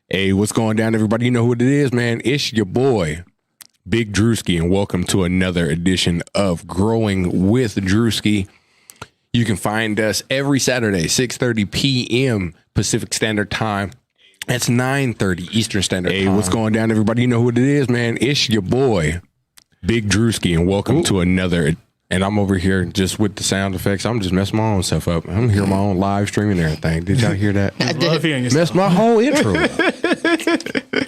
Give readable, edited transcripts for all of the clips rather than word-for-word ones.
Hey, what's going down, everybody? You know who it is, man. It's your boy, Big Druski, and welcome to another edition of Growing With Druski. You can find us every Saturday, 6:30 p.m. Pacific Standard Time. That's 9:30 Eastern Standard Time. Hey, what's going down, everybody? You know who it is, man. It's your boy, Big Druski, and welcome to another. And I'm over here just with the sound effects. I'm just messing my own stuff up. I'm hearing my own live stream and everything. Did y'all hear that? I love hearing yourself. Messed my whole intro up.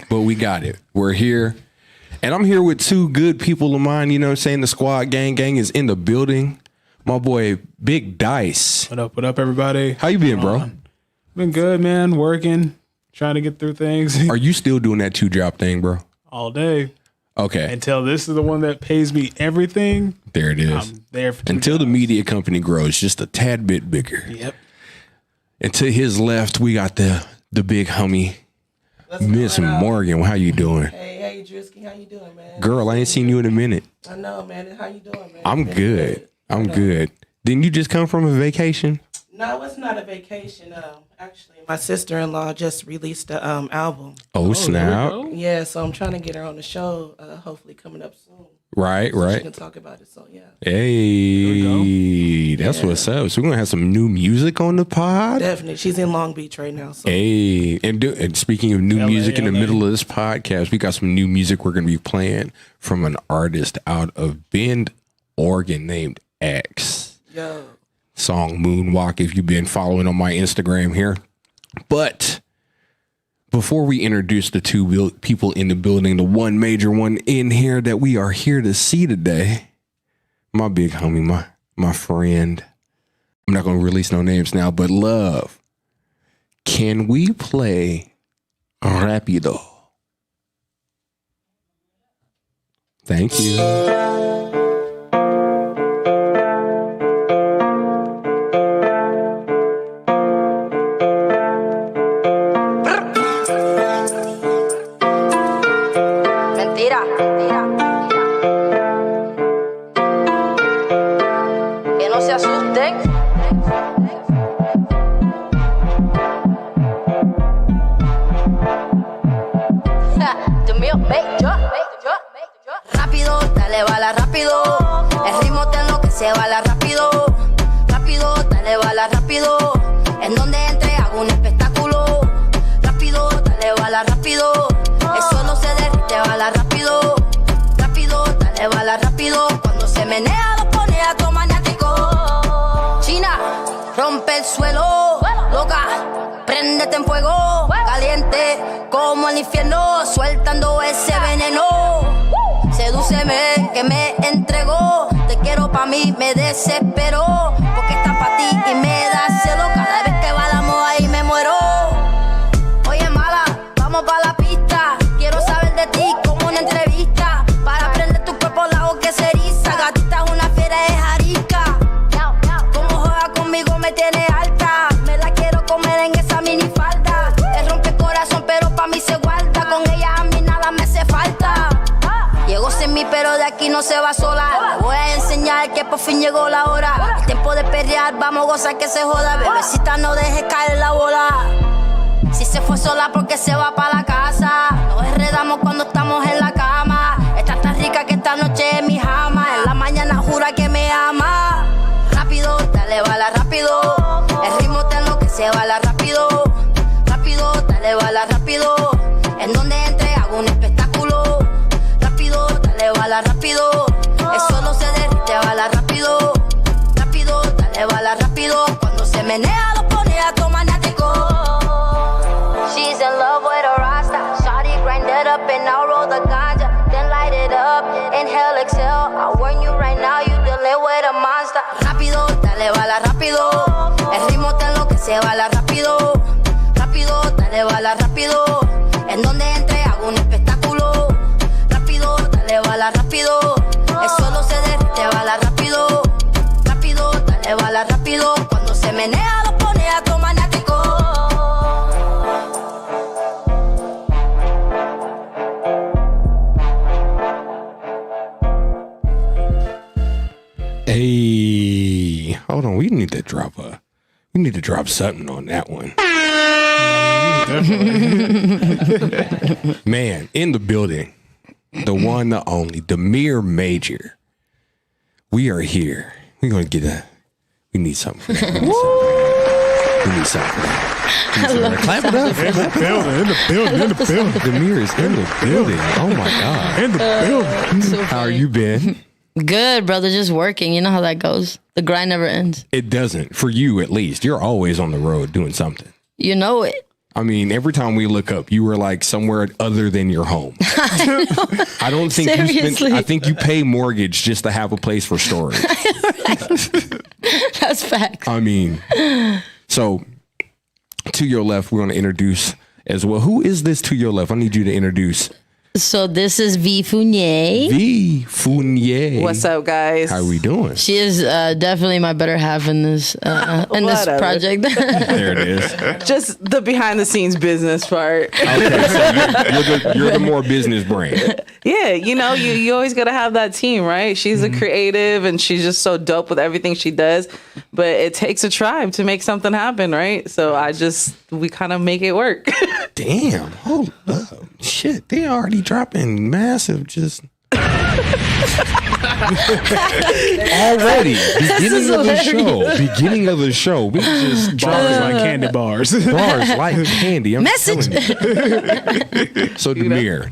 But we got it. We're here. And I'm here with two good people of mine. You know what I'm saying? The squad gang is in the building. My boy, Big Dyce. What up, everybody? How you been, bro? Been good, man. Working, trying to get through things. Are you still doing that 2-job thing, bro? All day. Okay. Until this is the one that pays me everything. There it is. I'm there for until the media company grows just a tad bit bigger. Yep. And to his left, we got the big homie, Miss Morgan. How you doing? Hey, Druski, how you doing, man? Girl, I ain't seen you in a minute. I know, man. How you doing, man? I'm good. I'm good. Didn't you just come from a vacation? No, it's not a vacation. Actually, my sister-in-law just released the album. Oh, snap. Yeah, so I'm trying to get her on the show, hopefully coming up soon. Right. She can talk about it, so yeah. Hey, that's what's up. So we're going to have some new music on the pod? Definitely. She's in Long Beach right now. So. Hey, and speaking of new music in the middle of this podcast, we got some new music we're going to be playing from an artist out of Bend, Oregon named X. Yo. Song Moonwalk, if you've been following on my Instagram here. But before we introduce the two people in the building, the one major one in here that we are here to see today, my big homie, my friend, I'm not going to release no names now, but Love, can we play Rapido? Thank you. Rápido, dale bala rápido. El ritmo te enloquece, bala rápido. Rápido, dale bala rápido. En donde entre hago un espectáculo. Rápido, dale bala rápido. Eso no se derrite, bala rápido. Rápido, dale bala rápido. Cuando se menea lo pone a todo maniático. China, rompe el suelo. Loca, préndete en fuego. Caliente como el infierno, soltando ese veneno. Sedúceme que me entregó. Te quiero pa' mí, me desespero. Porque está pa' ti y me da celo. Cada vez que bailamos ahí me muero. Oye mala, vamos pa' la pista. Quiero saber de ti como una entrevista. Para prender tu cuerpo la voz que se eriza. Gatita es una fiera, es arisca. Como juega conmigo me tiene alta. Me la quiero comer en esa minifalda. Es rompe corazón pero pa' mí se guarda. Con ella a mí nada me hace falta. Llegó sin mí, pero de aquí no se va sola. Le voy a enseñar que por fin llegó la hora. El tiempo de perrear, vamos a gozar que se joda. Bebecita, no dejes caer la bola. Si se fue sola, porque se va para la casa. Nos enredamos cuando estamos en la cama. Está tan rica que esta noche es mi jama. En la mañana jura que me ama. Rápido, dale bala rápido. El ritmo te enloquece, bala rápido. Rápido, dale bala rápido. En donde entre hago un espectáculo. Dale bala rápido, eso no se derrite, bala rápido. Rápido, dale bala rápido. Cuando se menea lo pone a todo maniático. She's in love with a rasta. Shawty grind it up and I'll roll the ganja. Then light it up, inhale, exhale. I warn you right now, you dealing with a monster. Rápido, dale bala rápido. El ritmo te enloquece, bala rápido. Rápido, dale bala rápido. En donde entre hago un espectáculo. Dale bala rápido, eso no se derrite, bala rápido. Rápido, dale bala rápido. Cuando se menea lo pone a todo maniático. Hey, hold on. We need to drop something on that one. Man, in the building, the one, the only, Damire Major. We are here. We're going to get we need something for that. We need something for that. Clap it up. In the building. Damire is in the building. Oh my God. In the building. So How are funny. you been? Good, brother. Just working. You know how that goes. The grind never ends. It doesn't. For you, at least. You're always on the road doing something. You know it. I mean, every time we look up, you were like somewhere other than your home. I don't think you Seriously. I think you pay mortgage just to have a place for storage. That's facts. I mean, so to your left, we're going to introduce as well. Who is this to your left? I need you to introduce So this is V Fournier. V Fournier. What's up, guys? How are we doing? She is definitely my better half in this Whatever. project. There it is. Just the behind the scenes business part. Okay, so you're the more business brain. Yeah, you always got to have that team, right? She's a creative and she's just so dope with everything she does. But it takes a tribe to make something happen, right? So we kind of make it work. Damn. Hold up. Shit. They already dropping massive just already. Beginning of the show. We just Bars like candy bars. bars like candy. I'm Message. telling you. So Damire,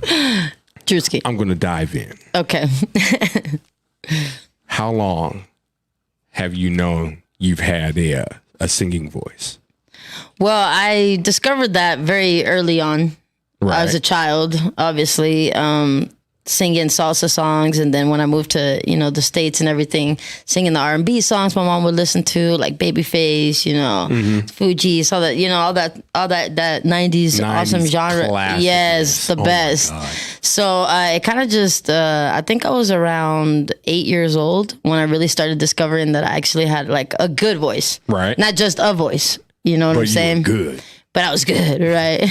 Druski. I'm gonna dive in. Okay. How long have you known you've had a singing voice? Well, I discovered that very early on. Right. I was a child, obviously, singing salsa songs, and then when I moved to the States and everything, singing the R&B songs my mom would listen to, like Babyface, Fugees, all that, all that 90s awesome genre. classic. Yes, the Oh my best. God. So it kind of just, I think I was around 8 years old when I really started discovering that I actually had like a good voice, Right. not just a voice. You know what I'm But you saying? were good. But I was good, right?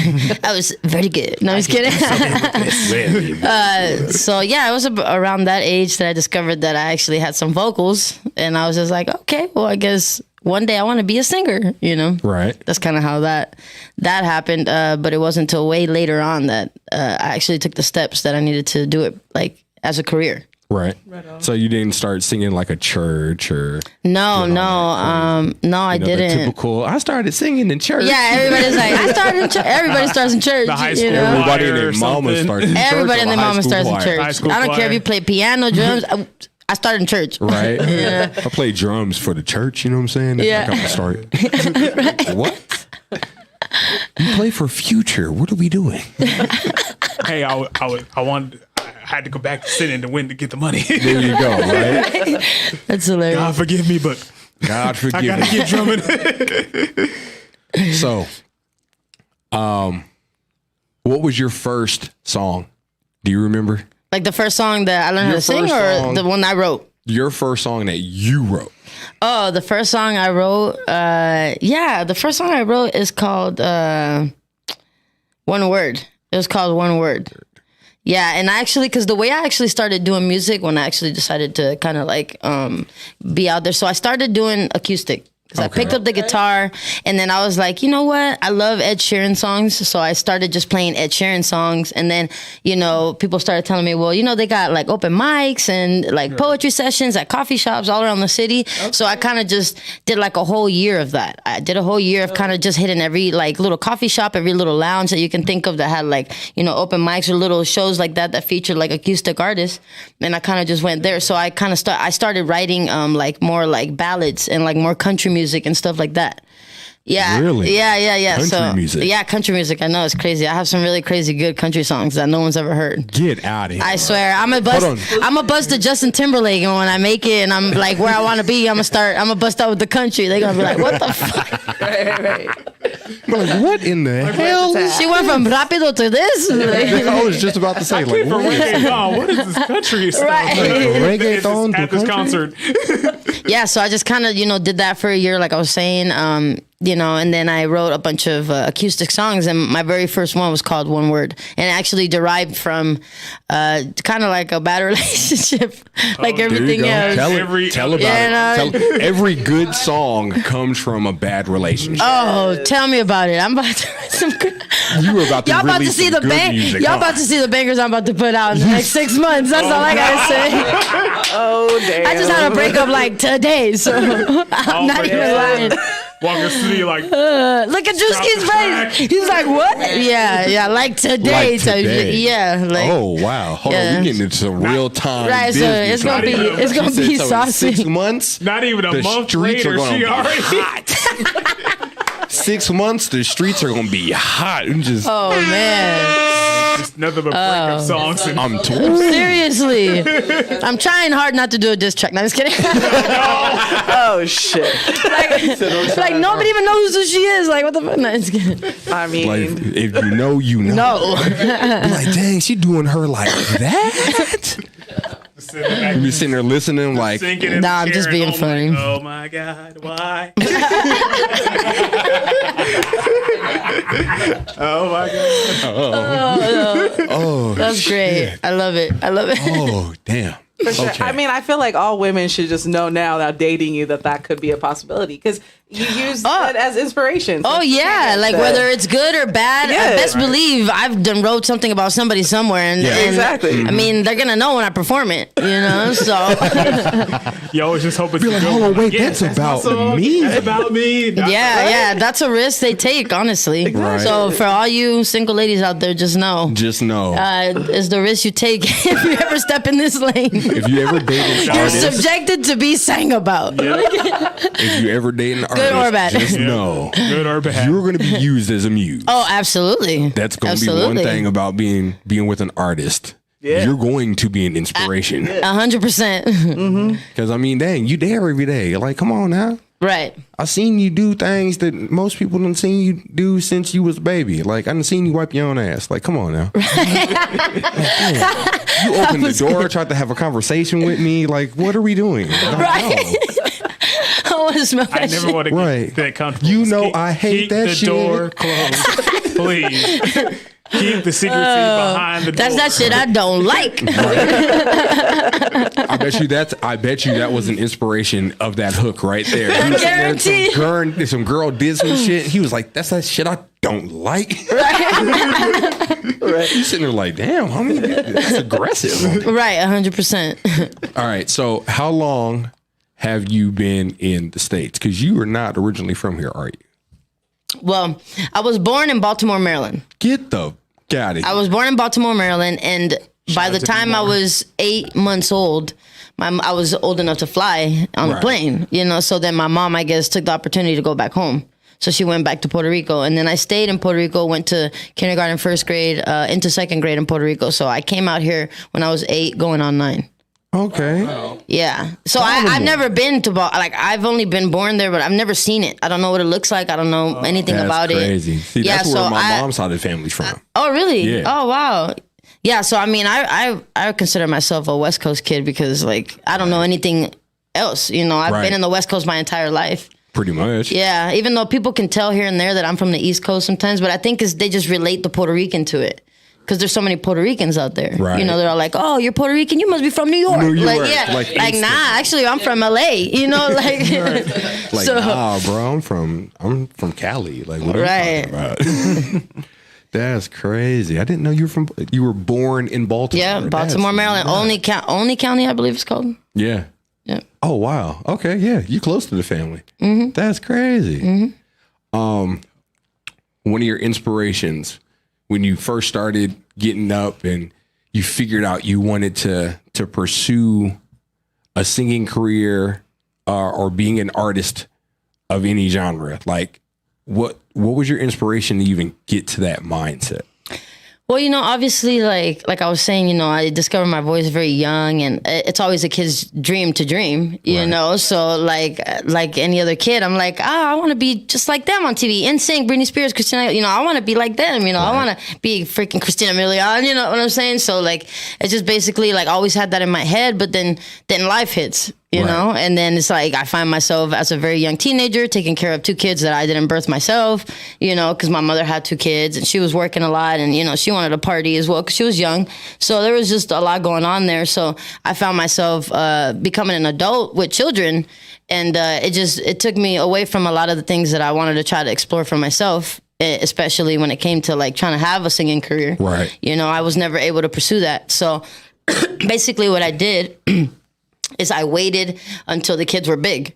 I was very good. No, I was kidding. So yeah, it was around that age that I discovered that I actually had some vocals, and I was just like, okay, well, I guess one day I want to be a singer. Right. That's kind of how that happened. But it wasn't until way later on that I actually took the steps that I needed to do it like as a career. Right. So you didn't start singing like a church or No, I the didn't. typical. I started singing in church. Yeah, everybody's like, I started in church. Everybody starts in church. The high school Everybody and choir their or mama something. starts in church. Everybody or and the their high mama school starts in choir. church. High school I don't care choir. if you play piano, drums. I started in church. Right. I play drums for the church. You know what I'm saying? That's Yeah. how I start. What? You play for Future. What are we doing? Hey, I had to go back to sitting to win to get the money. There you go. Right. That's hilarious. God forgive me, but God I forgive gotta me. keep drumming. So, what was your first song? Do you remember Like the first song that I learned how Your to sing, first or song. the one I wrote? your first song that you wrote? Oh, the first song I wrote. The first song I wrote is called One Word. It was called One Word. Yeah, and because the way I actually started doing music when I actually decided to kind of like be out there, so I started doing acoustic. Because I picked up the guitar, and then I was like, you know what? I love Ed Sheeran songs, so I started just playing Ed Sheeran songs. And then, people started telling me, well, they got like open mics and like poetry sessions at coffee shops all around the city. So I kind of just did like a whole year of that. I did a whole year of kind of just hitting every like little coffee shop, every little lounge that you can think of that had like, open mics or little shows like that featured like acoustic artists. And I kind of just went there. So I kind of I started writing like more like ballads and like more country music and stuff like that. Yeah. Really? Yeah. Country music. Yeah, country music. I know it's crazy. I have some really crazy good country songs that no one's ever heard. Get out of here. I swear, I'm a bust to Justin Timberlake, and when I make it, and I'm like where I want to be, I'm gonna bust out with the country. They're gonna be like, what the fuck? right. Like, what in the hell? She went from Rapido to this. I was just about to say, like, For what is reggaeton, what is this country stuff? Right. reggaeton to At this country? concert. Yeah, so I just kind of did that for a year, like I was saying. and then I wrote a bunch of acoustic songs, and my very first one was called One Word, and it actually derived from kind of like a bad relationship, like everything else. Tell about it. Every good song comes from a bad relationship. Oh, tell me about it. I'm about to write some good. You were about to Y'all about to release see some the good music, Y'all huh? about to see the bangers I'm about to put out in the next 6 months. That's all I gotta say. Oh, damn. I just had a breakup like today, so I'm not even lying. Walking through like, Look at Druski's face. He's like, what? Yeah, like today. Like So today. yeah, like. Oh wow! Hold on, we getting into some real time. Right, so business. it's gonna be She She said, so in saucy. 6 months. not even a The month streets are later, gonna she be already. hot. 6 months, the streets are gonna be hot. And just, Oh man, Just nothing but breakup songs. And I'm torn. seriously, I'm trying hard not to do a diss track. No, I'm just kidding. Oh, shit. like nobody even knows who she is. Like what the fuck? No, I'm just kidding. I mean, Like if you know, you know. No. Be like, dang, she doing her like that. You be sitting there listening, like, sinking in Nah, the I'm just chair being and funny. like, oh my God, why? Oh my God. oh, That's great. I love it. oh, damn. for sure. Okay. I mean, I feel like all women should just know now that dating you that could be a possibility because you use it as inspiration. So Oh yeah, like whether it's good or bad, Yeah. best believe I've done wrote something about somebody somewhere, and, Yeah. and Exactly. I mean, they're gonna know when I perform it, So You always just hope it's like, good. hold on, wait, Yeah, that's my about song. me. That's about me. yeah, that's a risk they take, honestly. Right. So for all you single ladies out there, just know. Just know. It's the risk you take if you ever step in this lane. If you ever date an You're artist, subjected to be sang about. if you ever date an artist, or bad. just know Good or bad. you're going to be used as a muse. Oh, absolutely. That's going to be one thing about being with an artist. Yeah. You're going to be an inspiration. 100%. Because, I mean, dang, you there every day. Like, come on now. Right. I seen you do things that most people done seen you do since you was a baby. Like, I done seen you wipe your own ass. Like, come on now. You opened the door, tried to have a conversation with me. Like, what are we doing? Right. I want to smell that I never shit. want to Right. get that comfortable. You Just know I hate keep that the shit. door closed, please. Keep the secrecy behind the door. That's that shit I don't like. I bet you that was an inspiration of that hook right there. I guarantee. Some girl did some shit. He was like, that's that shit I don't like. Right. He's sitting there like, damn, homie, that's aggressive. Right, 100%. All right. So how long have you been in the States? Because you are not originally from here, are you? Well, I was born in Baltimore, Maryland. Get the out of here. I was born in Baltimore, Maryland, and by the time I was 8 months old, I was old enough to fly on a Right. plane, So then my mom, I guess, took the opportunity to go back home. So she went back to Puerto Rico, and then I stayed in Puerto Rico, went to kindergarten, first grade, into second grade in Puerto Rico. So I came out here when I was 8, going on 9. Okay. Yeah. So I've never been to I've only been born there, but I've never seen it. I don't know what it looks like. I don't know anything That's about crazy. it. See, that's where my mom's side of the family's from. Oh, really? Yeah. Oh, wow. Yeah. So I mean, I consider myself a West Coast kid because I don't know anything else. I've Right. been in the West Coast my entire life. Pretty much. Yeah. Even though people can tell here and there that I'm from the East Coast sometimes, but I think they just relate the Puerto Rican to it. Because there's so many Puerto Ricans out there. Right. They're all like, oh, you're Puerto Rican? You must be from New York. New York. Like, yeah. Like, Like, nah, actually, I'm from LA. Like, So- nah, bro, I'm from Cali. Like, what are Right. you talking about? That's crazy. I didn't know you were born in Baltimore. Yeah, Baltimore, That's Maryland. nuts. Only county, I believe it's called. Yeah. Yeah. Oh wow. Okay. Yeah. You close to the family. That's crazy. One of your inspirations when you first started getting up and you figured out you wanted to pursue a singing career or being an artist of any genre, like what was your inspiration to even get to that mindset? Well, obviously, like I was saying, I discovered my voice very young, and it's always a kid's dream to dream, Right. So like any other kid, I'm like, I want to be just like them on TV, NSYNC, Britney Spears, Christina, I want to be like them, I want to be freaking Christina Milian, you know what I'm saying? So like, it's just basically like I always had that in my head, but then life hits. you know? And then it's like, I find myself as a very young teenager taking care of 2 kids that I didn't birth myself, you know, because my mother had 2 kids and she was working a lot and, you know, she wanted to party as well because she was young. So there was just a lot going on there. So I found myself becoming an adult with children. And it took me away from a lot of the things that I wanted to try to explore for myself, especially when it came to like trying to have a singing career. Right. You know, I was never able to pursue that. So basically what I did is I waited until the kids were big,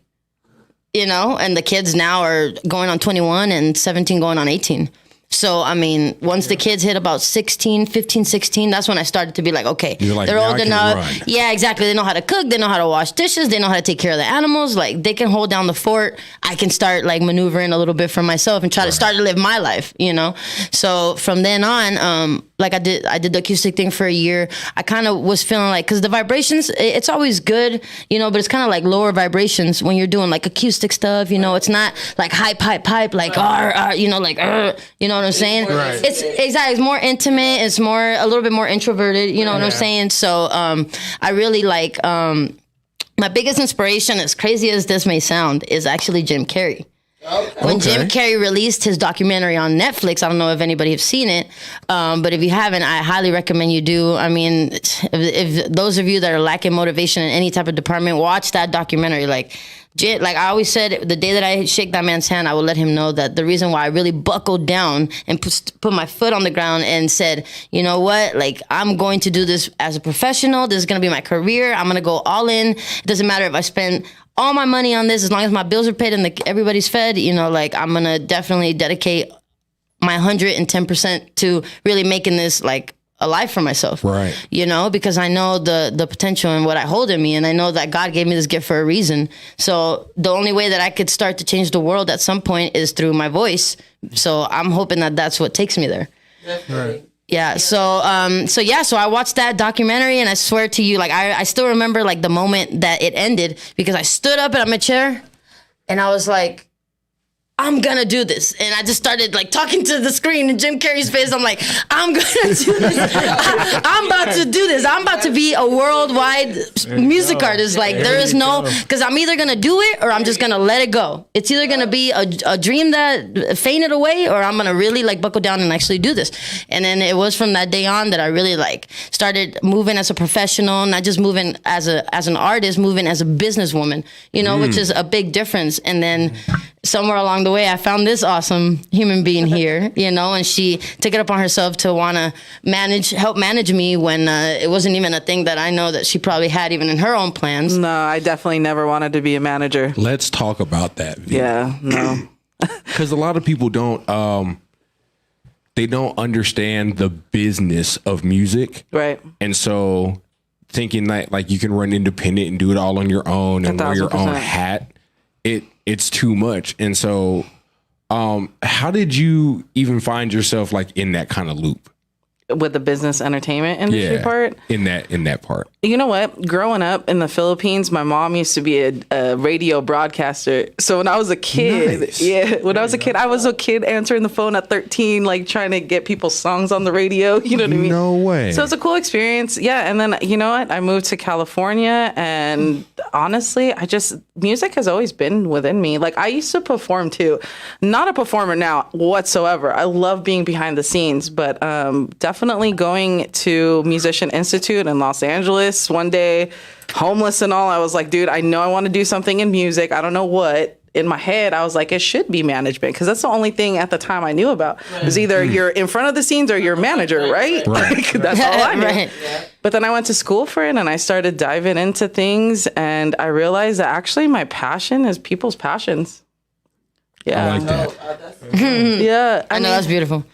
you know, and the kids now are going on 21 and 17 going on 18. So, I mean, once the kids hit about 15, 16, that's when I started to be like, okay, like, they're now old I can enough. run. Yeah, exactly. They know how to cook. They know how to wash dishes. They know how to take care of the animals. Like, they can hold down the fort. I can start, like, maneuvering a little bit for myself and try to start to live my life, you know? So, from then on, like, I did the acoustic thing for a year. I kind of was feeling like, because the vibrations, it's always good, you know, but it's kind of like lower vibrations when you're doing, like, acoustic stuff, you know? It's not, like, hype, like, you know, like, you know what I'm saying? Right. It's exactly. It's more intimate. It's a little bit more introverted. You know what I'm saying? So I really like my biggest inspiration, as crazy as this may sound, is actually Jim Carrey. When Jim Carrey released his documentary on Netflix, I don't know if anybody have seen it, but if you haven't, I highly recommend you do. I mean, if those of you that are lacking motivation in any type of department, watch that documentary. Like I always said, the day that I shake that man's hand, I will let him know that the reason why I really buckled down and put my foot on the ground and said, you know what, like, I'm going to do this as a professional. This is going to be my career. I'm going to go all in. It doesn't matter if I spend all my money on this, as long as my bills are paid and everybody's fed, you know, like, I'm going to definitely dedicate my 110% to really making this, like, a life for myself. Right. You know, because I know the potential and what I hold in me, and I know that God gave me this gift for a reason. So the only way that I could start to change the world at some point is through my voice. So I'm hoping that that's what takes me there. Right. Yeah. So I watched that documentary, and I swear to you, like, I still remember, like, the moment that it ended, because I stood up out of my chair and I was like, I'm gonna do this. And I just started, like, talking to the screen in Jim Carrey's face. I'm like, I'm gonna do this. I'm about to do this. I'm about to be a worldwide music artist. Like, there is no, because I'm either gonna do it or I'm just gonna let it go. It's either gonna be a dream that fainted away, or I'm gonna really, like, buckle down and actually do this. And then it was from that day on that I really, like, started moving as a professional, not just moving as an artist, moving as a businesswoman, you know, which is a big difference. And then somewhere along the way, I found this awesome human being here, you know, and she took it upon herself to want to help manage me when it wasn't even a thing that I know that she probably had even in her own plans. No, I definitely never wanted to be a manager. Let's talk about that. Yeah, no. Because a lot of people don't, they don't understand the business of music. Right. And so thinking that, like, you can run independent and do it all on your own and wear your own 1000%. hat, it's too much. And so how did you even find yourself, like, in that kind of loop? With the business entertainment industry part? In that part. You know what? Growing up in the Philippines, my mom used to be a radio broadcaster. So when I was a kid, I was a kid answering the phone at 13, like, trying to get people's songs on the radio. You know what I mean? No way. So it's a cool experience. Yeah. And then, you know what? I moved to California, and honestly, music has always been within me. Like, I used to perform too. Not a performer now whatsoever. I love being behind the scenes, but definitely going to Musician Institute in Los Angeles one day, homeless and all. I was like, dude, I know I want to do something in music. I don't know what. In my head, I was like, it should be management, because that's the only thing at the time I knew about. It was either you're in front of the scenes or you're a manager, right? Like, that's all I knew. Right. But then I went to school for it, and I started diving into things, and I realized that actually my passion is people's passions. Yeah. I like that. Yeah. I know, that's beautiful.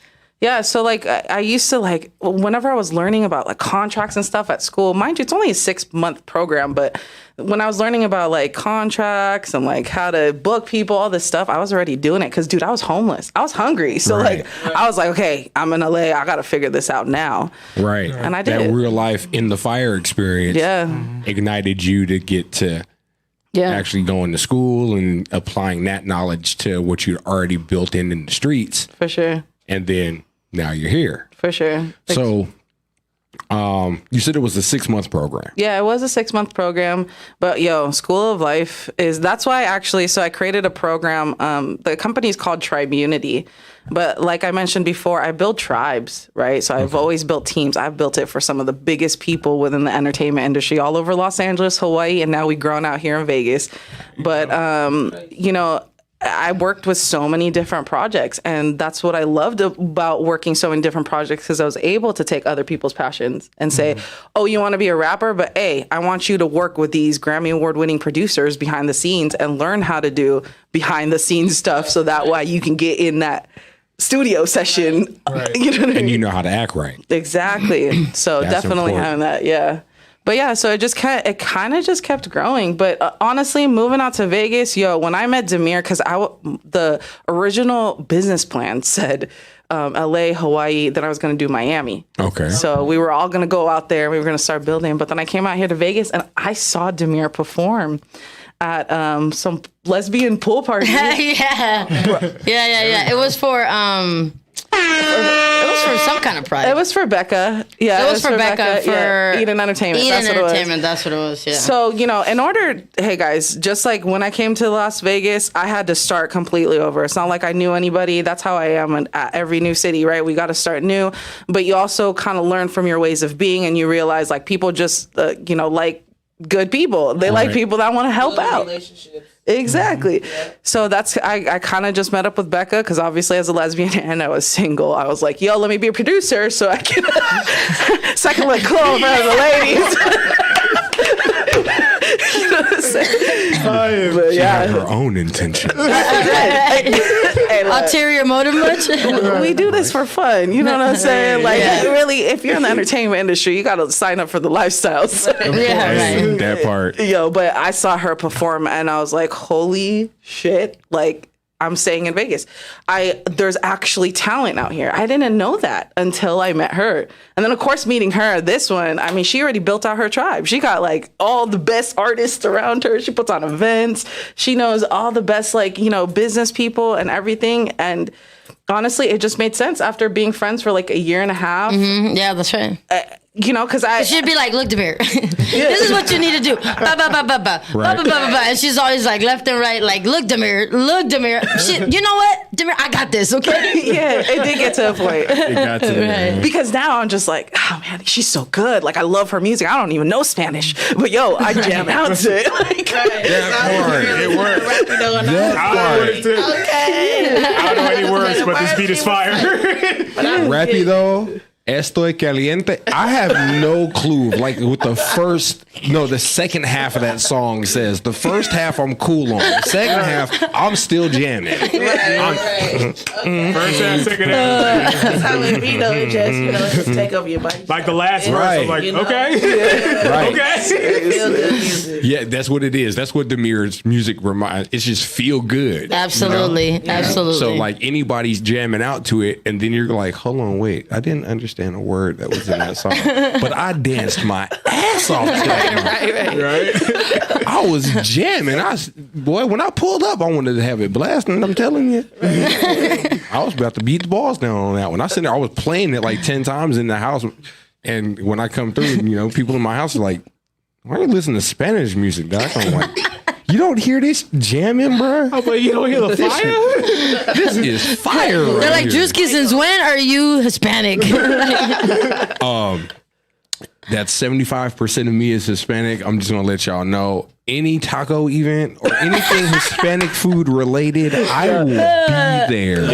Yeah, so, like, I used to, like, whenever I was learning about, like, contracts and stuff at school, mind you, it's only a 6-month program, but when I was learning about, like, contracts and, like, how to book people, all this stuff, I was already doing it because, dude, I was homeless. I was hungry. So, like, I was like, okay, I'm in LA. I got to figure this out now. Right. And I did. That real life in the fire experience ignited you to get to actually going to school and applying that knowledge to what you'd already built in the streets. For sure. And then now you're here. For sure. So You said it was a 6-month program. Yeah, it was a 6-month program, but School of Life that's why I created a program. The company's called Tribunity, but like I mentioned before, I build tribes, right? So I've always built teams. I've built it for some of the biggest people within the entertainment industry all over Los Angeles, Hawaii, and now we've grown out here in Vegas. But, I worked with so many different projects, and that's what I loved about working so many different projects, because I was able to take other people's passions and say, oh, you want to be a rapper? But hey, I want you to work with these Grammy Award winning producers behind the scenes and learn how to do behind the scenes stuff, so that way you can get in that studio session. Right. You know what I mean? And you know how to act right. Exactly. So That's definitely important. having that. Yeah. But yeah, so it kind of just kept growing. But honestly, moving out to Vegas, when I met Damire, because the original business plan said LA, Hawaii, then I was going to do Miami. Okay. So we were all going to go out there. We were going to start building. But then I came out here to Vegas, and I saw Damire perform at some lesbian pool party. yeah. It was for some kind of project. It was for Becca. Yeah, It was for Becca for Eden Entertainment. Eden That's what it was. Entertainment. That's what it was. Yeah. So, in order, hey guys, just like when I came to Las Vegas, I had to start completely over. It's not like I knew anybody. That's how I am at every new city, right? We got to start new. But you also kind of learn from your ways of being, and you realize like people just, like good people. They like people that want to help out. Relationships. Exactly. So I kind of just met up with Becca, because obviously as a lesbian and I was single, I was like, yo, let me be a producer so I can like clone for the ladies. You know what I'm saying? But She had her own intention. Hey, look, Ulterior motive much? we do this for fun. You know what I'm saying? Like, really, if you're in the entertainment industry, you got to sign up for the lifestyles. Yeah, right. That part. But I saw her perform, and I was like, holy shit, like, I'm staying in Vegas. There's actually talent out here. I didn't know that until I met her. And then of course meeting her, this one, I mean, she already built out her tribe. She got like all the best artists around her. She puts on events. She knows all the best, business people and everything. And honestly, it just made sense after being friends for like a year and a half. Yeah, that's right. Because She'd be like, look, Damire, this is what you need to do. Ba, ba, ba, ba, ba. Right. Ba, ba, ba, ba, ba. And she's always like left and right, like, look, Damire. You know what? Damire, I got this, okay? yeah, it did get to a point. It got to there. Because now I'm just like, oh man, she's so good. Like, I love her music. I don't even know Spanish, but I jam out to it. Like, It worked. Rapido and I don't know what it is. Okay. I don't know any words, but this beat is fire. Rapido. Estoy caliente. I have no clue. Like with the second half of that song says the first half I'm cool on. The second half I'm still jamming. First half, second half. That's how it be though. It just take over your body. Like the last verse, Right. I'm like, You know? okay. Right. Okay. Feel good music. Yeah, that's what it is. That's what Damire's music reminds. It's just feel good. Absolutely. Absolutely. So like anybody's jamming out to it, and then you're like, hold on, wait, I didn't understand a word that was in that song, but I danced my ass off to that. Right. I was jamming. When I pulled up, I wanted to have it blasting. I'm telling you, I was about to beat the balls down on that one. I was playing it like 10 times in the house, and when I come through, people in my house are like, "Why are you listening to Spanish music, Doc?" I'm like, "You don't hear this jamming, bro? I'm like, you don't hear the fire? This is fire." They're right like, here. Druski, since when are you Hispanic? That's 75% of me is Hispanic. I'm just gonna let y'all know. Any taco event or anything Hispanic food related, I will be there.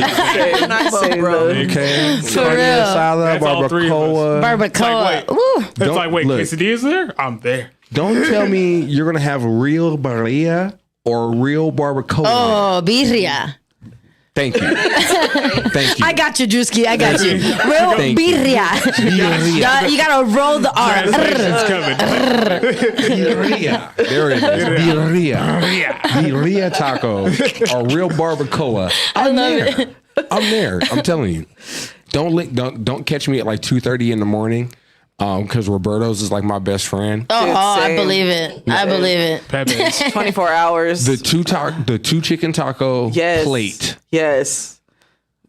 Same, bro. Okay, For carne real. asada, That's all three of us. barbacoa. Barbacoa. It's like, Ooh. It's Don't- like, wait, look. quesadillas there? I'm there. Don't tell me you're gonna have real birria or real barbacoa. Oh, birria. Thank you. Thank you. I got you, Druski. I got you. Real Thank you. birria. Birria. You gotta roll the R. Translation's coming. Birria. There it is. Birria. Birria taco or real barbacoa. I'm there. I'm there. I'm telling you. Don't catch me at like 2:30 in the morning. Because Roberto's is like my best friend. Oh, I same. believe it. I believe it. Pepe's. 24 hours. The two chicken taco Yes. plate. Yes.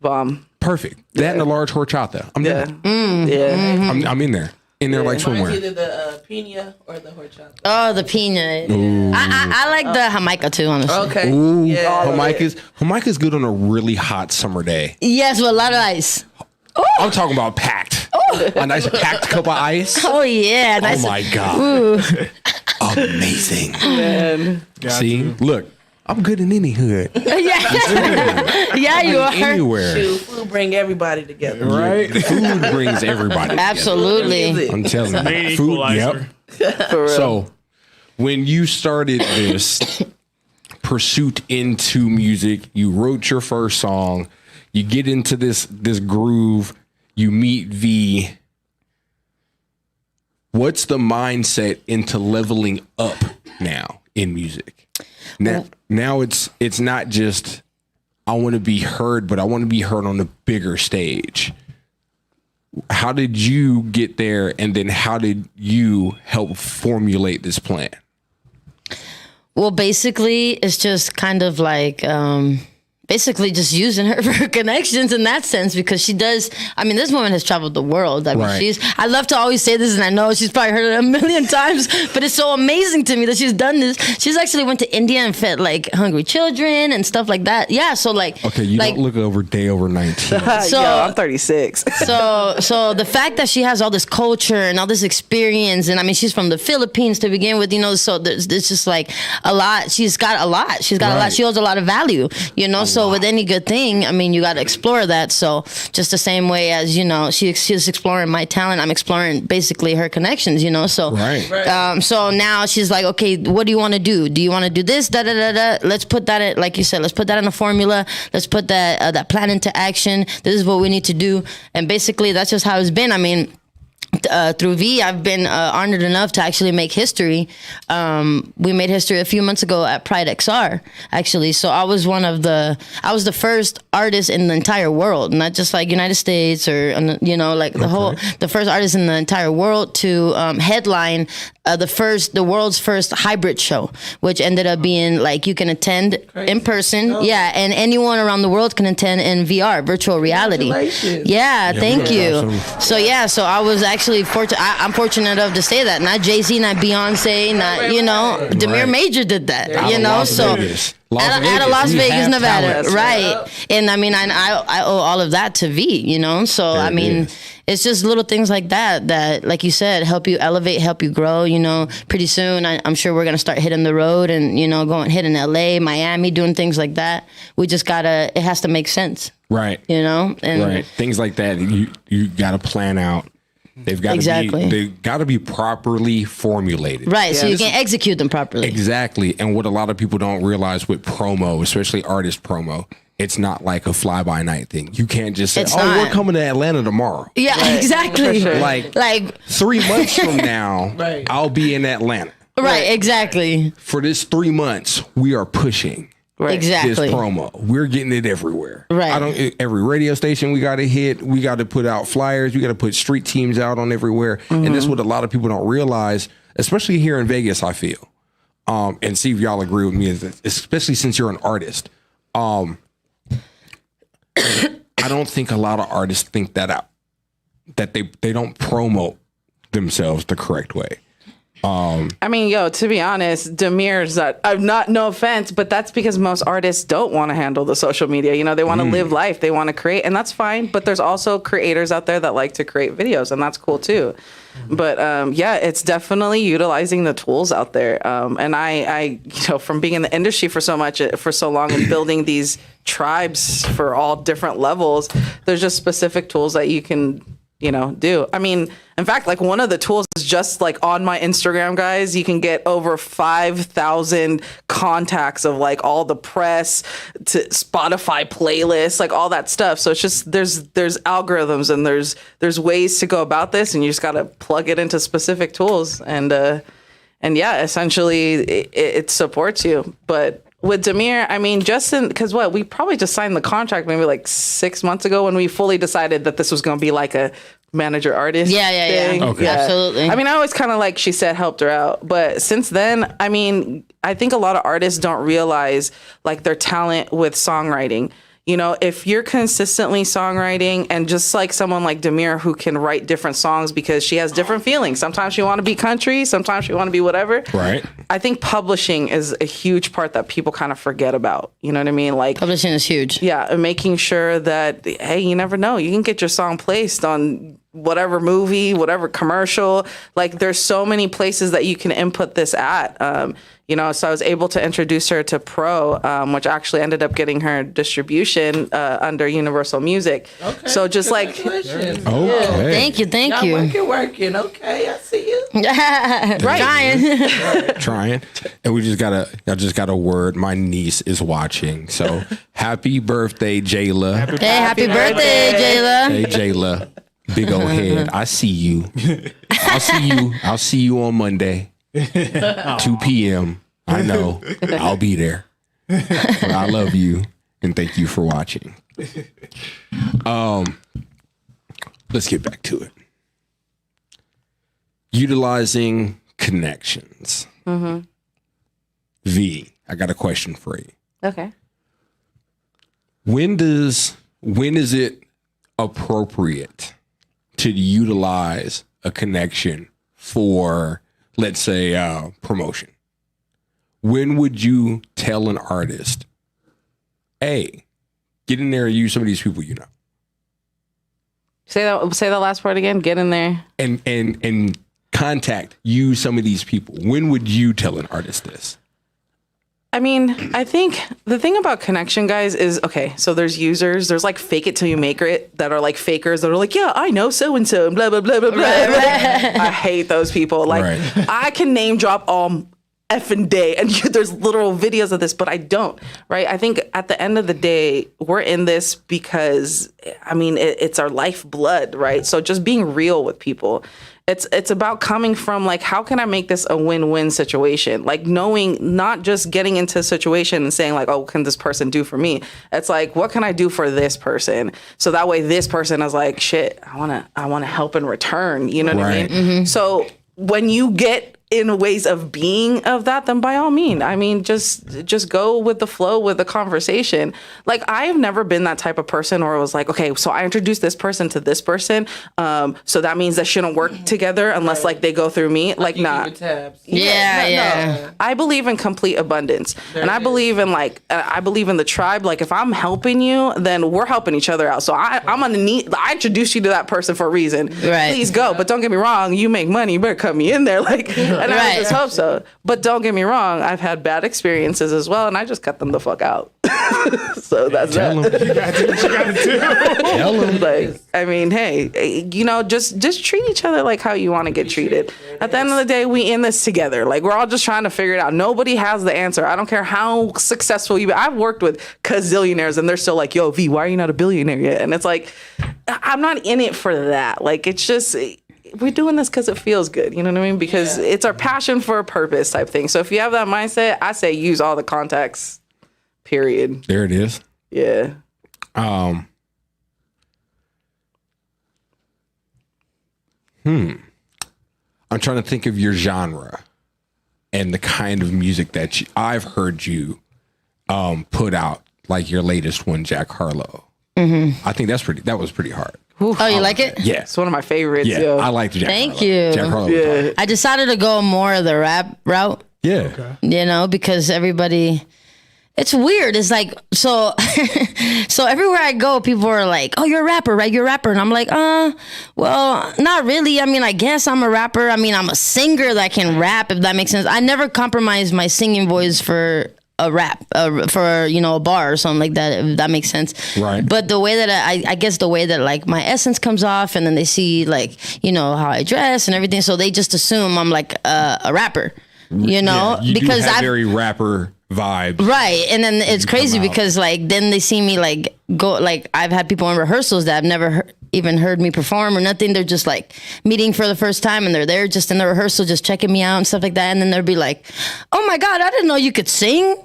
Bomb. Perfect. That and a large horchata. I'm Yeah. there. Yeah. I'm in there. in there like Mine's swimwear? either the pina or the horchata. Oh, the pina. I like the Jamaica too, honestly. Okay. Ooh, Yeah. Jamaica's good on a really hot summer day. Yes, with a lot of ice. I'm talking about packed. A nice packed cup of ice. Oh yeah, nice. Oh my God. Amazing. Man. See, look, I'm good in any hood. Yeah, you are. Anywhere. Shoot, food bring everybody together. Right? Food brings everybody together. Absolutely. I'm telling you. Main Food, equalizer. yep. For real. So, when you started this pursuit into music, you wrote your first song, you get into this groove, you meet V. What's the mindset into leveling up now in music? Now it's not just I want to be heard, but I want to be heard on a bigger stage. How did you get there, and then how did you help formulate this plan? Well, basically, it's just kind of like basically just using her for her connections in that sense, because she does. I mean, this woman has traveled the world. I mean, Right. I love to always say this, and I know she's probably heard it a million times, but it's so amazing to me that she's done this. She's actually went to India and fed like hungry children and stuff like that. Yeah, so like, Okay, you like, don't look over 19. So- Yo, I'm 36. So the fact that she has all this culture and all this experience, and I mean, she's from the Philippines to begin with, you know, so there's just like a lot. She's got a lot. She's got a lot. Right. She holds a lot of value, you know. So with any good thing, I mean, you got to explore that. So just the same way as, you know, she's exploring my talent, I'm exploring basically her connections, you know. So Right. so now she's like, okay, what do you want to do? Do you want to do this? Da da da da. Let's put that in, like you said, let's put that in a formula. Let's put that plan into action. This is what we need to do. And basically, that's just how it's been. I mean, through V, I've been honored enough to actually make history. We made history a few months ago at Pride XR, actually. So I was the first artist in the entire world, not just like United States or, you know, like the first artist in the entire world to headline the world's first hybrid show, which ended up being like you can attend in person. Oh. Yeah. And anyone around the world can attend in VR, virtual reality. Yeah, thank you. So I was actually I'm fortunate enough to say that. Not Jay-Z, not Beyonce, not, you know, Damire Major did that, you know, so. Out of Las Vegas, Nevada, right? And I mean, I owe all of that to V, you know. So I mean, it's just little things like that, like you said, help you elevate, help you grow. You know, pretty soon I'm sure we're gonna start hitting the road and, you know, hitting LA, Miami, doing things like that. We just it has to make sense, Right. you know. And Right. Things like that. You got to plan out. They've got to be properly formulated. right, so you can execute them properly. Exactly. And what a lot of people don't realize with promo, especially artist promo, it's not like a fly by night thing. You can't just say, It's "Oh, we're not. coming to Atlanta tomorrow." Yeah, exactly. Like Like 3 months from now, I'll be in Atlanta. right, exactly. For this 3 months, we are pushing Exactly. this promo. We're getting it everywhere. Right. Every radio station we got to hit. We got to put out flyers. We got to put street teams out on everywhere. And that's what a lot of people don't realize, especially here in Vegas, I feel. And see if y'all agree with me, especially since you're an artist. I don't think a lot of artists think that out, that they don't promote themselves the correct way. I mean, yo, to be honest, Damire's no offense, but that's because most artists don't want to handle the social media. You know, they want to live life, they want to create, and that's fine. But there's also creators out there that like to create videos, and that's cool too. But yeah, it's definitely utilizing the tools out there. And I, you know, from being in the industry for so long and building these tribes for all different levels, there's just specific tools that you can, you know, do. I mean, in fact, like one of the tools is just like on my Instagram, guys, you can get over 5,000 contacts of like all the press to Spotify playlists, like all that stuff. So it's just, there's algorithms and there's ways to go about this, and you just got to plug it into specific tools. And yeah, essentially it supports you. But with Damire, I mean, because we probably just signed the contract maybe like 6 months ago when we fully decided that this was going to be like a manager artist. Yeah. Okay. Yeah. Absolutely. I mean, I always kind of, like she said, helped her out. But since then, I mean, I think a lot of artists don't realize like their talent with songwriting. You know, if you're consistently songwriting, and just like someone like Damire who can write different songs because she has different feelings. Sometimes she want to be country, sometimes she want to be whatever. Right. I think publishing is a huge part that people kind of forget about. You know what I mean? Like, Publishing is huge. yeah, and making sure that, hey, you never know. You can get your song placed on whatever movie, whatever commercial. Like, there's so many places that you can input this at. You know, so I was able to introduce her to Pro, which actually ended up getting her distribution under Universal Music. Okay. So just like, Congratulations. Okay. Thank Y'all you. working. Okay, I see you. Trying. Trying. And I just got a word. My niece is watching. So happy birthday, Jayla. Hey, happy birthday, Jayla. Hey, Jayla. Big old head. I see you. I'll see you on Monday. 2 p.m. I know. I'll be there. But I love you and thank you for watching. Let's get back to it. Utilizing connections. V, I got a question for you. okay. When is it appropriate to utilize a connection for, let's say, promotion? When would you tell an artist, hey, get in there and use some of these people you know? Say that last part again. Get in there. And use some of these people. When would you tell an artist this? I mean, I think the thing about connection, guys, is, okay, so there's users, there's like fake it till you make it that are like fakers that are like, yeah, I know so-and-so and blah, blah, blah, blah, blah. I hate those people. Like, Right. I can name drop all effing day and there's literal videos of this, but I don't, right? I think at the end of the day, we're in this because, I mean, it's our lifeblood, right? So just being real with people. It's about coming from like, how can I make this a win-win situation? Like knowing, not just getting into a situation and saying like, oh, what can this person do for me? It's like, what can I do for this person? So that way this person is like, shit, I wanna help in return. You know what I Right. mean? So when you get in ways of being of that, then by all means, I mean, just go with the flow with the conversation. Like, I have never been that type of person where it was like, okay, so I introduced this person to this person, so that means they shouldn't work together unless like they go through me. Like, nah. Tabs. Yeah. I believe in complete abundance, and I believe in I believe in the tribe. Like, if I'm helping you, then we're helping each other out. So I'm gonna I introduced you to that person for a reason. Right. Please go, but don't get me wrong. You make money, you better cut me in there. Like, and I Right. just hope so. But don't get me wrong. I've had bad experiences as well, and I just cut them the fuck out. So that's Tell that. them. You gotta do what you gotta do. Tell them. Like, I mean, hey, you know, just treat each other like how you want to get treated. At the end of the day, we in this together. Like, we're all just trying to figure it out. Nobody has the answer. I don't care how successful you. I've worked with gazillionaires, and they're still like, "Yo, V, why are you not a billionaire yet?" And it's like, I'm not in it for that. Like, it's just, we're doing this because it feels good. You know what I mean? Because it's our passion for a purpose type thing. So if you have that mindset, I say use all the contacts. Period. There it is. Yeah. I'm trying to think of your genre and the kind of music that I've heard you put out, like your latest one, Jack Harlow. I think that was pretty hard. Oh, you like it? Yeah. It's one of my favorites. Yeah. Yo. I liked Jack Thank Harlow. you. Jack Harlow was hard. I decided to go more of the rap route, Yeah. you know, because everybody, it's weird. It's like, so everywhere I go, people are like, oh, you're a rapper, right? You're a rapper. And I'm like, well, not really. I mean, I guess I'm a rapper. I mean, I'm a singer that can rap, if that makes sense. I never compromised my singing voice for a rap, for, you know, a bar or something like that, if that makes sense. Right. But the way that I guess the way that like my essence comes off, and then they see like, you know, how I dress and everything. So they just assume I'm like a rapper, you know, Yeah, you because do have I very rapper vibes. right. And then it's crazy out. because like then they see me like go, like I've had people in rehearsals that have never even heard me perform or nothing. They're just like meeting for the first time, and they're there just in the rehearsal, just checking me out and stuff like that. And then they'll be like, oh my God, I didn't know you could sing.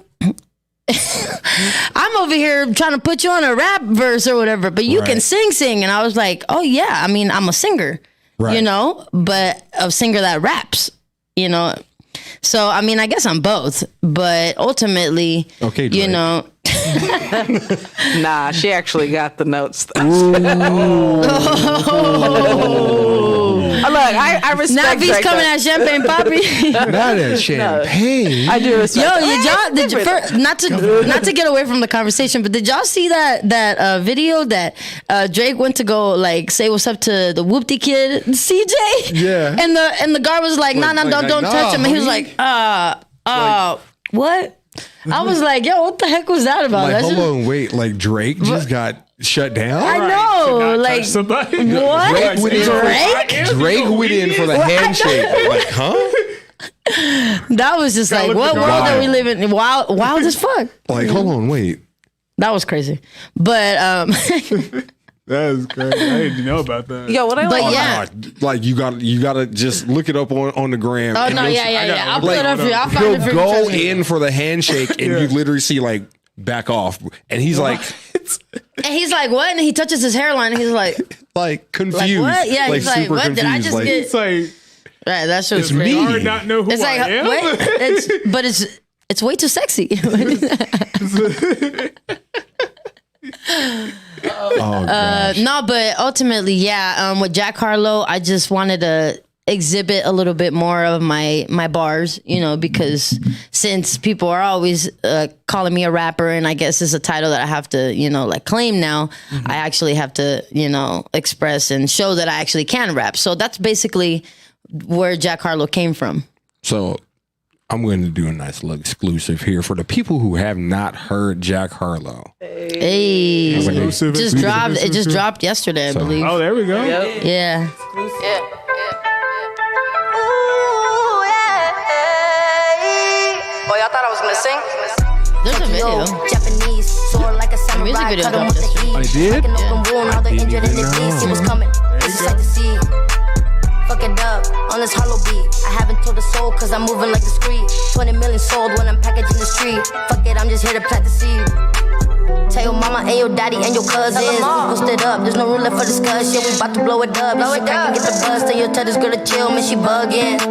I'm over here trying to put you on a rap verse or whatever, but you can sing. And I was like, oh yeah, I mean, I'm a singer, you know, but a singer that raps, you know. So, I mean, I guess I'm both, but ultimately, Okay, you Drake. know, Nah, she actually got the notes. Look, I respect. Now he's Drake, coming though. at Champagne Poppy. Not that champagne. I do respect. Not to get away from the conversation, but did y'all see that video that Drake went to go like say what's up to the Whoopty kid CJ? Yeah. And the guard was like, nah, don't touch him. And he was like, what? I was like, yo, what the heck was that about? Like, That hold shit- on, wait. Like Drake just got shut down. I know, like somebody. what? Drake went in- Drake? Drake went in for the handshake. Like, huh? That was just like, look what at world God. are we living in? Wild as fuck. Like, hold on, wait. That was crazy. But That's crazy. I didn't know about that. Yo, what I But like. yeah. Like you gotta just look it up on the gram. Oh and no, you'll yeah. I'll gotta put it up for you. I'll find it for He'll you. go Trust me. in for the handshake, and you literally see like back off, and he's like And he's like, what? And he touches his hairline and he's like, confused. what? Yeah, he's like, super what? Did I confused. just Like, get- It's like, right, that shit was It's crazy. me. I already not know who It's like, I am. wait, it's way too sexy. oh gosh. No, but ultimately, yeah. With Jack Harlow, I just wanted to exhibit a little bit more of my bars, because since people are always calling me a rapper, and I guess it's a title that I have to, claim now, I actually have to, express and show that I actually can rap. So that's basically where Jack Harlow came from. So I'm going to do a nice little exclusive here for the people who have not heard Jack Harlow. Hey, Exclusive, just exclusive, dropped. It just exclusive. dropped yesterday, I believe. Oh, there we go. Yeah. Oh, y'all thought I was gonna sing? There's a video. Japanese, soar like a samurai. music video cut 'em dropped with the yesterday. heat. Oh, it did? Like an open wound, all the didn't injured and even the bleed. See know. what's coming. It's just like the sea. Fuck it up on this hollow beat. I haven't told a soul cause I'm moving like the street. 20 million sold when I'm packaging the street. Fuck it, I'm just here to plant the seed. Tell your mama and your daddy and your cousins. Posted up, there's no room left for discussion. We bout to blow it up. If she crack and get the buzz, then you'll tell this girl to chill, man, she bugging.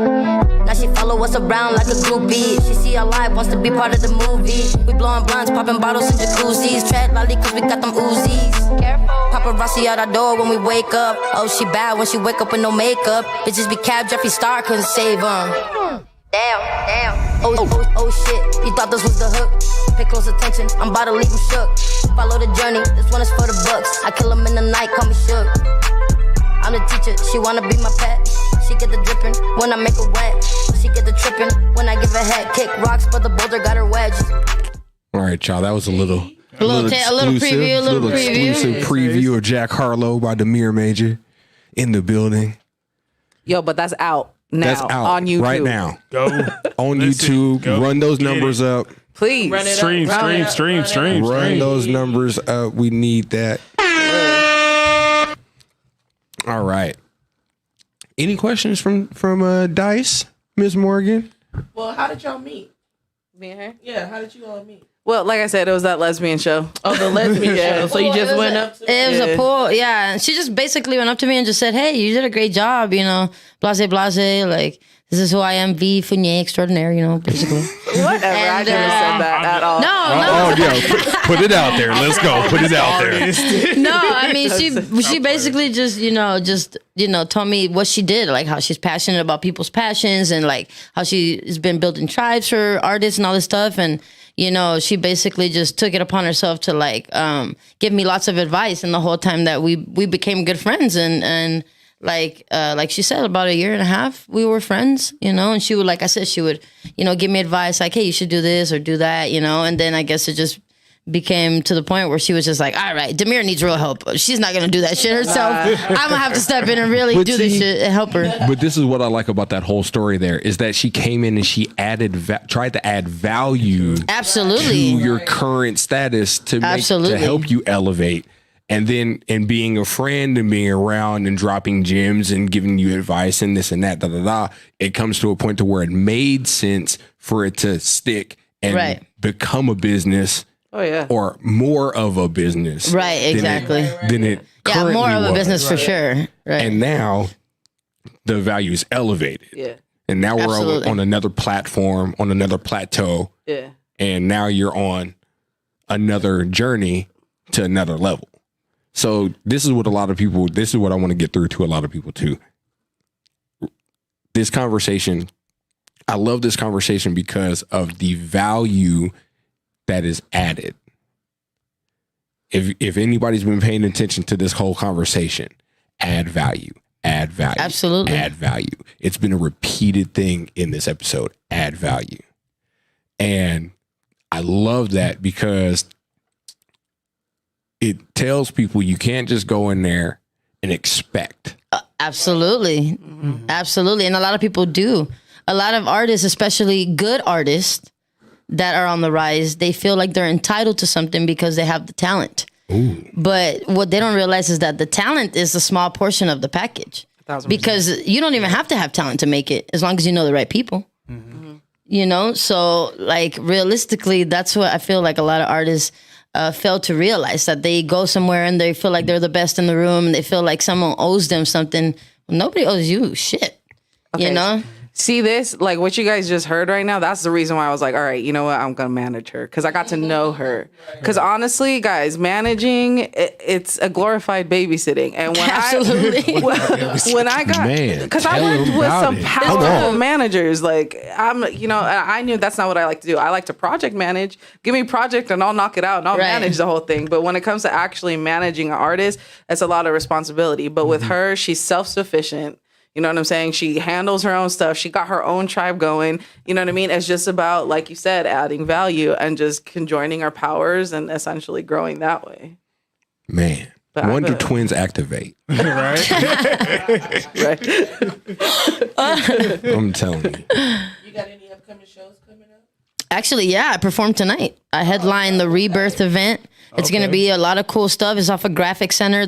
Now she follow us around like a groupie. She see our life, wants to be part of the movie. We blowing blunts, popping bottles in jacuzzis. Tread lightly cause we got them Uzis. Paparazzi out our door when we wake up. Oh, she bad when she wake up with no makeup. Bitches be capped, Jeffree Star couldn't save them. Damn. Oh shit, you thought this was the hook? Pay close attention, I'm about to leave him shook. Follow the journey, this one is for the bucks. I kill him in the night, call me shook. I'm the teacher, she wanna be my pet. She get the dripping when I make her wet. She get the tripping when I give her head. Kick rocks, but the boulder got her wedged. All right, y'all. That was a little preview, exclusive preview of Jack Harlow by Damire Major in the building. Yo, but that's out now That's out on YouTube right now Go. on Listen, YouTube. go. Run those Get numbers it. up. Please. Stream. Run those numbers up. We need that. All right. Any questions from Dyce, Miss Morgan? Well, how did y'all meet? Me and her? Yeah, how did you all meet? Well, like I said, it was that lesbian show. Oh, the lesbian show. So you just went up to It was a pool, yeah. And she just basically went up to me and just said, "Hey, you did a great job, blase, like, this is who I am, V Fournier extraordinaire, basically." Whatever. I And, never said that at all. No, Oh, yeah. Put it out there. Let's go. Put it out there. no, I mean, she basically just told me what she did, like how she's passionate about people's passions and like how she's been building tribes for artists and all this stuff. And, she basically just took it upon herself to like give me lots of advice. And the whole time that we became good friends and like she said, about a year and a half, we were friends, and she would, like I said, she would, give me advice like, hey, you should do this or do that, and then I guess it just became to the point where she was just like, all right, Damire needs real help. She's not going to do that shit herself. I'm going to have to step in and really do this shit and help her. But this is what I like about that whole story there is that she came in and she tried to add value Absolutely. to your current status to help you elevate. And then in being a friend and being around and dropping gems and giving you advice and this and that, it comes to a point to where it made sense for it to stick and become a business. Oh, yeah. Or more of a business. Right, exactly. Than it Yeah, more of a was. business for sure. Right. And now the value is elevated. Yeah. And now we're Absolutely. on another platform, on another plateau. Yeah. And now you're on another journey to another level. So this is what I want to get through to a lot of people too. This conversation, I love this conversation because of the value that is added. If anybody's been paying attention to this whole conversation, add value. Absolutely. Add value. It's been a repeated thing in this episode. Add value. And I love that because it tells people you can't just go in there and expect. Absolutely. Absolutely. And a lot of people do. A lot of artists, especially good artists that are on the rise, they feel like they're entitled to something because they have the talent. Ooh. But what they don't realize is that the talent is a small portion of the package. 1,000%. Because you don't even have to have talent to make it as long as you know the right people. You know, so like realistically, that's what I feel like a lot of artists fail to realize, that they go somewhere and they feel like they're the best in the room. And they feel like someone owes them something. Well, nobody owes you shit. Okay. You know? See this, like what you guys just heard right now, that's the reason why I was like, all right, you know what, I'm gonna manage her, because I got to know her. Because honestly, guys, managing, it's a glorified babysitting. And when Absolutely. when I got, because I worked with some powerful managers, like I knew that's not what I like to do. I like to project manage. Give me a project and I'll knock it out and I'll manage the whole thing. But when it comes to actually managing an artist, it's a lot of responsibility. But with her, she's self-sufficient. You know what I'm saying? She handles her own stuff. She got her own tribe going. You know what I mean? It's just about, like you said, adding value and just conjoining our powers and essentially growing that way. Man, But when do twins activate? Right? Right? I'm telling you. You got any upcoming shows coming up? Actually, yeah, I performed tonight. I headlined the Rebirth event. It's gonna be a lot of cool stuff. It's off of Graphic Center.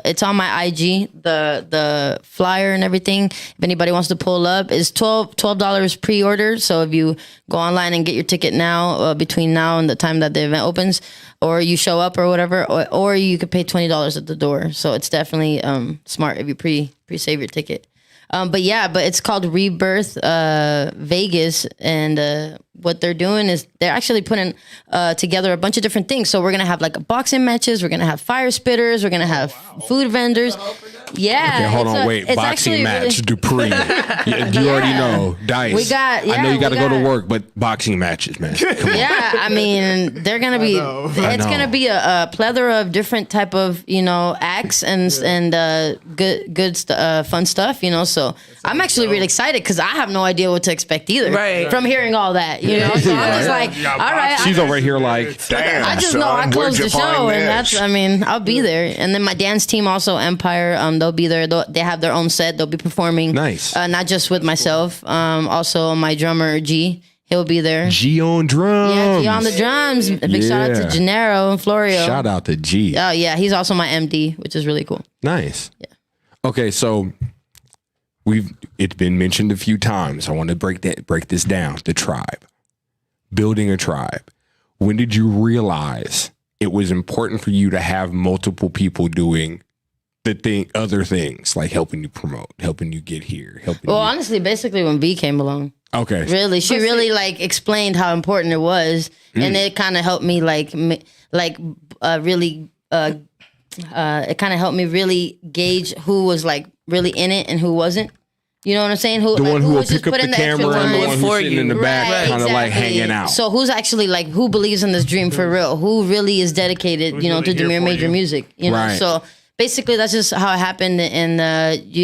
It's on my IG. The flyer and everything. If anybody wants to pull up, it's $12 pre-order. So if you go online and get your ticket now, between now and the time that the event opens, or you show up or whatever, or you could pay $20 at the door. So it's definitely smart if you pre-save your ticket. But it's called Rebirth Vegas, and what they're doing is they're actually putting together a bunch of different things. So we're gonna have like boxing matches, we're gonna have fire spitters, we're gonna have food vendors. Yeah. Okay, hold on, wait. Boxing match, Dupree. You already know, Dyce. I know you got to go to work, but boxing matches, man. Come on. Yeah, I mean, they're gonna be. It's gonna be a plethora of different type of acts and fun stuff. So I'm actually really excited because I have no idea what to expect either. Right. From hearing all that, So I'm just like, all right. She's over here like, damn. I just know I closed the show, and I'll be there. And then my dance team also, Empire, they'll be there. They have their own set. They'll be performing. Nice. Not just with myself. Also, my drummer G, he'll be there. G on drums. Yeah, G on the drums. Big shout out to Gennaro and Florio. Shout out to G. Oh yeah, he's also my MD, which is really cool. Nice. Yeah. Okay, so it's been mentioned a few times. I want to break this down. The tribe. Building a tribe. When did you realize it was important for you to have multiple people doing other things, like helping you promote, helping you get here, honestly, basically when V came along. Okay. Really, she really explained how important it was, and it kind of helped me it kind of helped me really gauge who was really in it and who wasn't. You know what I'm saying? The one who will was pick up the camera and the one who's sitting in the back, kind of like hanging out. So who's actually who believes in this dream for real? Who really is dedicated, to Damire Major music? Right. So basically that's just how it happened. And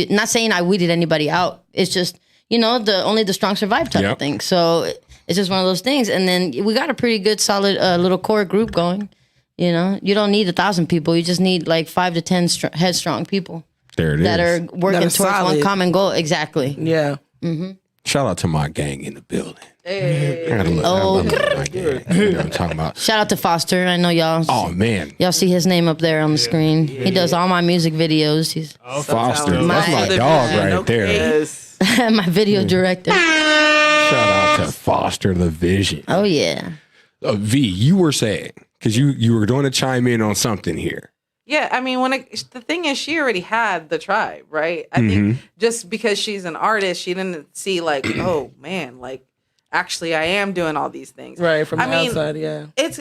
not saying I weeded anybody out. It's just only the strong survive type of thing. So it's just one of those things. And then we got a pretty good, solid little core group going. You don't need 1,000 people. You just need 5 to 10 headstrong people. There it is. That are working towards one common goal. Exactly. Yeah. Mm-hmm. Shout out to my gang in the building. Hey. I love my gang. You know what I'm talking about. Shout out to Foster. I know y'all. Oh man, y'all see his name up there on the screen. He does all my music videos. He's Foster. That's my dog right there. Yes. my video director. Shout out to Foster the Vision. Oh yeah. V, you were saying because you were going to chime in on something here. Yeah, I mean, the thing is, she already had the tribe, right? I think just because she's an artist, she didn't see oh man, actually I am doing all these things. Right, from the outside, yeah. It's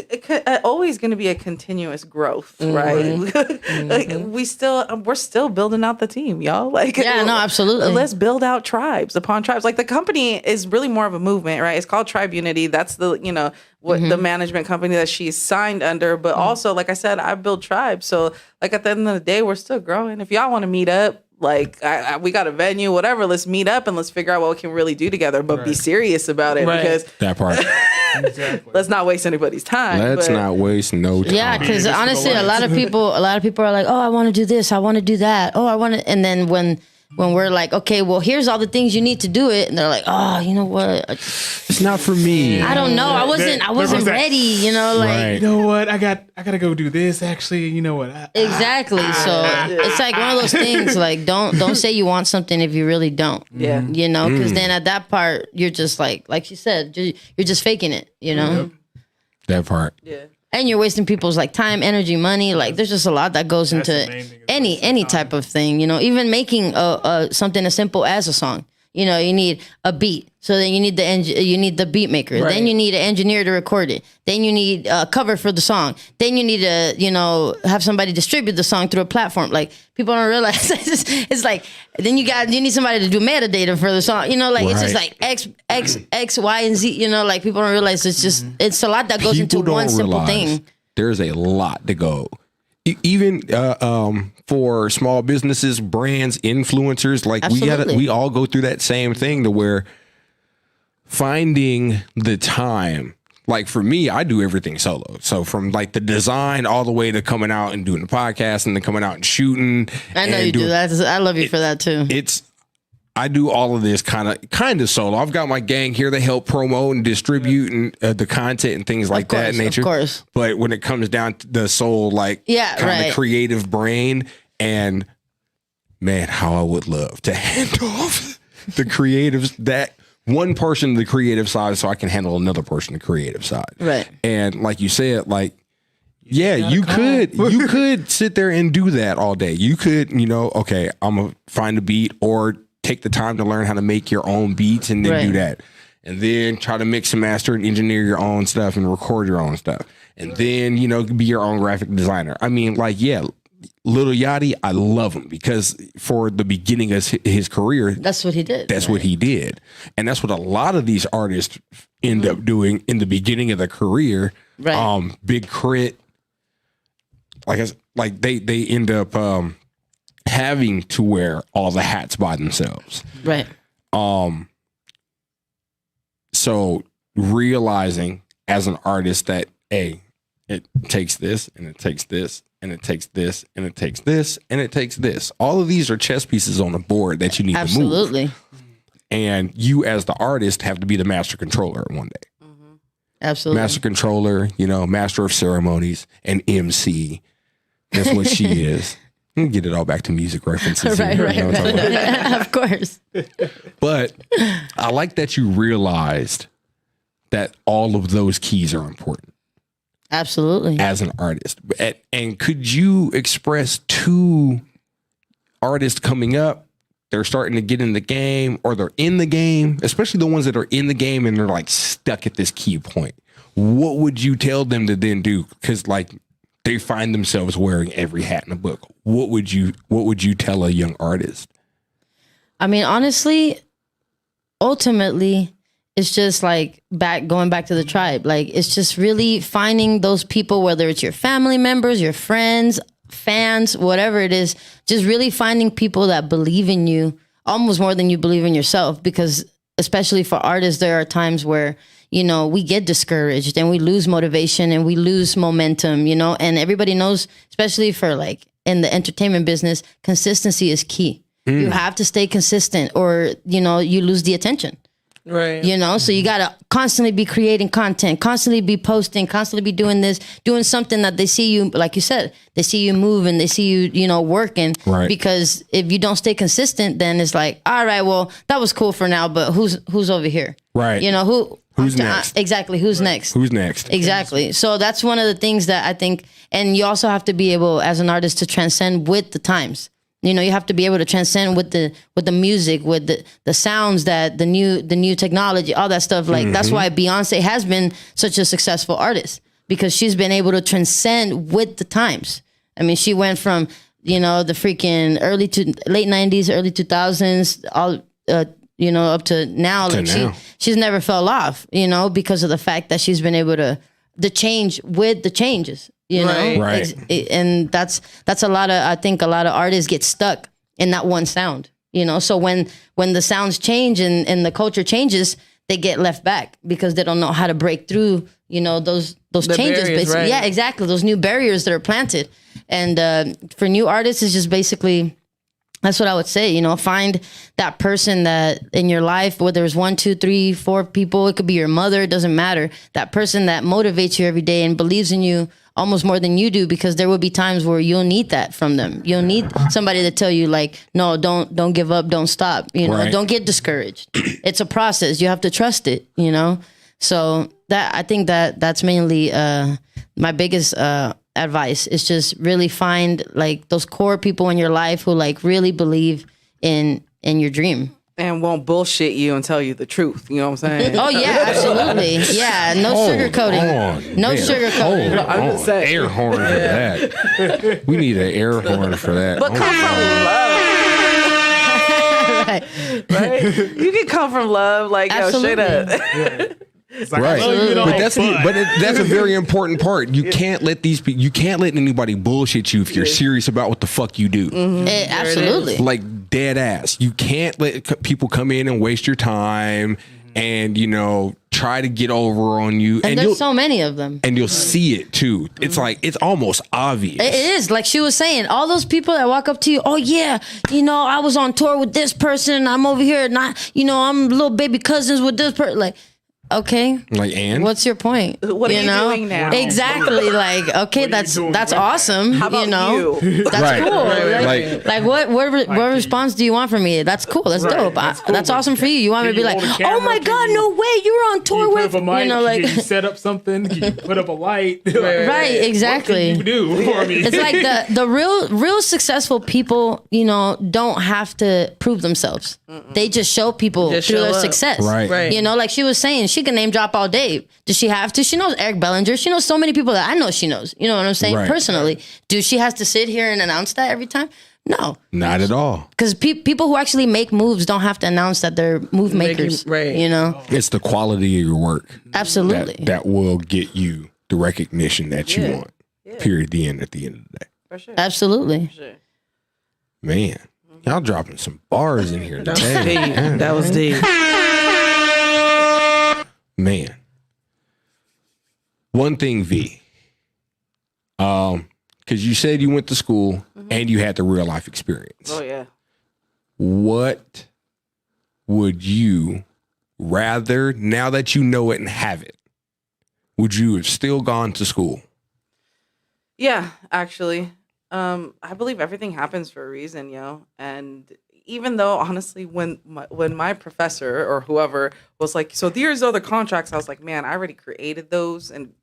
always going to be a continuous growth, right? Like we're still building out the team, y'all. Like, Yeah, no, absolutely. Let's build out tribes upon tribes. Like the company is really more of a movement, right? It's called Tribe Unity. That's the, what the management company that she's signed under. But also, like I said, I build tribes. So like at the end of the day, we're still growing. If y'all want to meet up, like we got a venue, whatever, let's meet up and let's figure out what we can really do together, but be serious about it because That part. Exactly. let's not waste anybody's time. Let's not waste no time. Yeah, because honestly, a lot of people are like, oh, I want to do this, I want to do that, oh, I want to, and then when we're like, okay, well, here's all the things you need to do it, and they're like, oh, you know what? It's not for me. I don't know. I wasn't ready. You know, like Right. You know what? I gotta go do this. Actually, you know what? exactly. So it's like one of those things. Like, don't say you want something if you really don't. Yeah. You know, because then at that part, you're just like she said, you're just faking it. You know, That part. Yeah. and you're wasting people's like time, energy, money. Like, there's just a lot that goes That's the into main thing is any type of thing. You know, even making something as simple as a song. You know, you need a beat. So then you need the beat maker. Right. Then you need an engineer to record it. Then you need a cover for the song. Then you need to, have somebody distribute the song through a platform. Like, people don't realize it's like, then you need somebody to do metadata for the song. You know, like it's just like X, Y, and Z. You know, like people don't realize it's a lot that goes into one simple thing. There's a lot to go. Even for small businesses, brands, influencers, like Absolutely. we all go through that same thing to where finding the time. Like for me, I do everything solo. So from like the design all the way to coming out and doing the podcast and then coming out and shooting. I know and you do that. I love you for that too. I do all of this kind of solo. I've got my gang here to help promote and distribute and the content and things like that nature. Of course. But when it comes down to the soul, like kind of creative brain, and man, how I would love to hand off the creatives, that one person the creative side, so I can handle another person the creative side. Right. And like you said, like, yeah, you could sit there and do that all day. You could, okay, I'm gonna find a beat or take the time to learn how to make your own beats and then do that. And then try to mix and master and engineer your own stuff and record your own stuff. And then, be your own graphic designer. I mean, like, yeah, Lil Yachty, I love him because for the beginning of his career, that's what he did. That's what he did. And that's what a lot of these artists end up doing in the beginning of their career. Right. Big Crit, like they end up having to wear all the hats by themselves. Right. So realizing as an artist that it takes this and it takes this and it takes this and it takes this and it takes this. All of these are chess pieces on the board that you need to move. Absolutely. And you as the artist have to be the master controller one day. Absolutely. Master controller, master of ceremonies, and MC. That's what she is. You can get it all back to music references. Right. Of course. But I like that you realized that all of those keys are important. Absolutely. As an artist. And could you express to artists coming up, they're starting to get in the game or they're in the game, especially the ones that are in the game and they're like stuck at this key point. What would you tell them to then do? Because like they find themselves wearing every hat in the book. What would you tell a young artist? I mean, honestly, ultimately, it's just like going back to the tribe. Like, it's just really finding those people, whether it's your family members, your friends, fans, whatever it is, just really finding people that believe in you almost more than you believe in yourself. Because especially for artists, there are times where, we get discouraged and we lose motivation and we lose momentum, and everybody knows, especially for like in the entertainment business, consistency is key. You have to stay consistent or, you lose the attention. Right. So you got to constantly be creating content, constantly be posting, constantly be doing this, doing something that they see you, like you said, they see you moving, they see you, working. Right. Because if you don't stay consistent, then it's like, all right, well, that was cool for now, but who's over here? Right. Who's next? Exactly. Who's next? Who's next? Exactly. So that's one of the things that I think, and you also have to be able as an artist to transcend with the times. You know, you have to be able to transcend with the music, with the sounds, that the new technology, all that stuff. Like that's why Beyonce has been such a successful artist, because she's been able to transcend with the times. I mean, she went from, you know, the freaking late 90s, early 2000s, all you know, up to now. Like she's never fell off, you know, because of the fact that she's been able to change with the changes. You know, right. And that's a lot of, I think a lot of artists get stuck in that one sound, you know? So when the sounds change and the culture changes, they get left back because they don't know how to break through, you know, those changes. Barriers, Basically. right. Yeah, exactly. Those new barriers that are planted. And for new artists, it's just basically, that's what I would say, you know, find that person that in your life, whether it's 1, 2, 3, 4 people, it could be your mother, it doesn't matter. That person that motivates you every day and believes in you almost more than you do, because there will be times where you'll need that from them. You'll need somebody to tell you, like, no, don't give up, don't stop, you know, don't get discouraged. It's a process. You have to trust it, you know? So that, I think that's mainly my biggest advice is just really find like those core people in your life who like really believe in your dream. And won't bullshit you and tell you the truth. You know what I'm saying? Oh yeah, absolutely. Yeah, no sugarcoating. No sugarcoating. I'm just saying. Air horn for that. We need an air horn for that. But come from love. Right? You can come from love, like, Absolutely. yo, straight up. It's like, Right, I love you, but that's but that's a very important part. You can't let you can't let anybody bullshit you if you're serious about what the fuck you do. Absolutely. Like dead ass. You can't let people come in and waste your time and, you know, try to get over on you. And there's so many of them. And you'll see it too. It's like, it's almost obvious. It is. Like she was saying, all those people that walk up to you, oh yeah, you know, I was on tour with this person. I'm over here. Not, you know, I'm little baby cousins with this person. Like, okay. Like, and what's your point? What are you doing now? Exactly. Like, okay, that's awesome. How about you know, you? that's Right. cool. Right. Like what response do you want from me? That's cool. That's dope. That's cool, That's but awesome for you. You want me to be like, hold the oh camera? my God, no way, you were on tour Put with, up a mic, you know, like, can you set up something? Can you put up a light? right, exactly. What can you do for me? It's like the real successful people, you know, don't have to prove themselves. They just show people Just through show their up. success. Right. You know, like she was saying, she can name drop all day. Does she have to? She knows Eric Bellinger. She knows so many people that I know she knows. You know what I'm saying? Right. Personally. Do she has to sit here and announce that every time? No. not at all. Because people who actually make moves don't have to announce that they're move makers. right. You know? It's the quality of your work Absolutely. that will get you the recognition that you want. Period. At the end of the day. For sure. Absolutely. For sure. Man, y'all dropping some bars in here today. That was deep. Man. One thing, V. Because you said you went to school and you had the real life experience. Oh, yeah. What would you rather, now that you know it and have it, would you have still gone to school? Yeah, actually. I believe everything happens for a reason, yo. And even though, honestly, when my professor or whoever was like, so here's other contracts, I was like, man, I already created those. And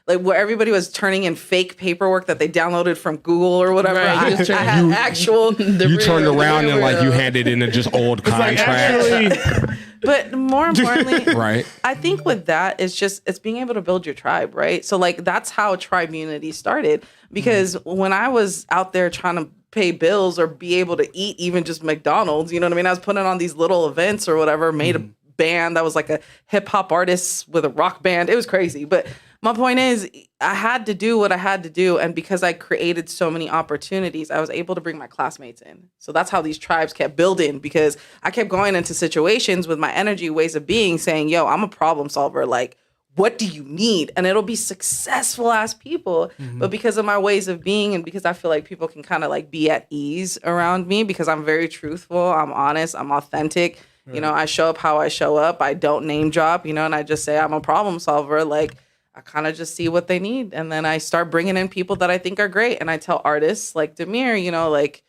like where everybody was turning in fake paperwork that they downloaded from Google or whatever. Right, I had actual. You turned around and like you handed in a just old Like, contract. actually, But more importantly, Right. I think with that, it's being able to build your tribe, right? So like that's how tribe unity started. Because when I was out there trying to pay bills or be able to eat even just McDonald's, you know what I mean? I was putting on these little events or whatever, made a band that was like a hip hop artist with a rock band. It was crazy. But my point is, I had to do what I had to do. And because I created so many opportunities, I was able to bring my classmates in. So that's how these tribes kept building, because I kept going into situations with my energy, ways of being, saying, yo, I'm a problem solver. Like, what do you need? And it'll be successful as people. But because of my ways of being and because I feel like people can kind of like be at ease around me because I'm very truthful, I'm honest, I'm authentic. You know, I show up how I show up. I don't name drop, you know, and I just say I'm a problem solver. Like, I kind of just see what they need. And then I start bringing in people that I think are great. And I tell artists like Damire, you know, like,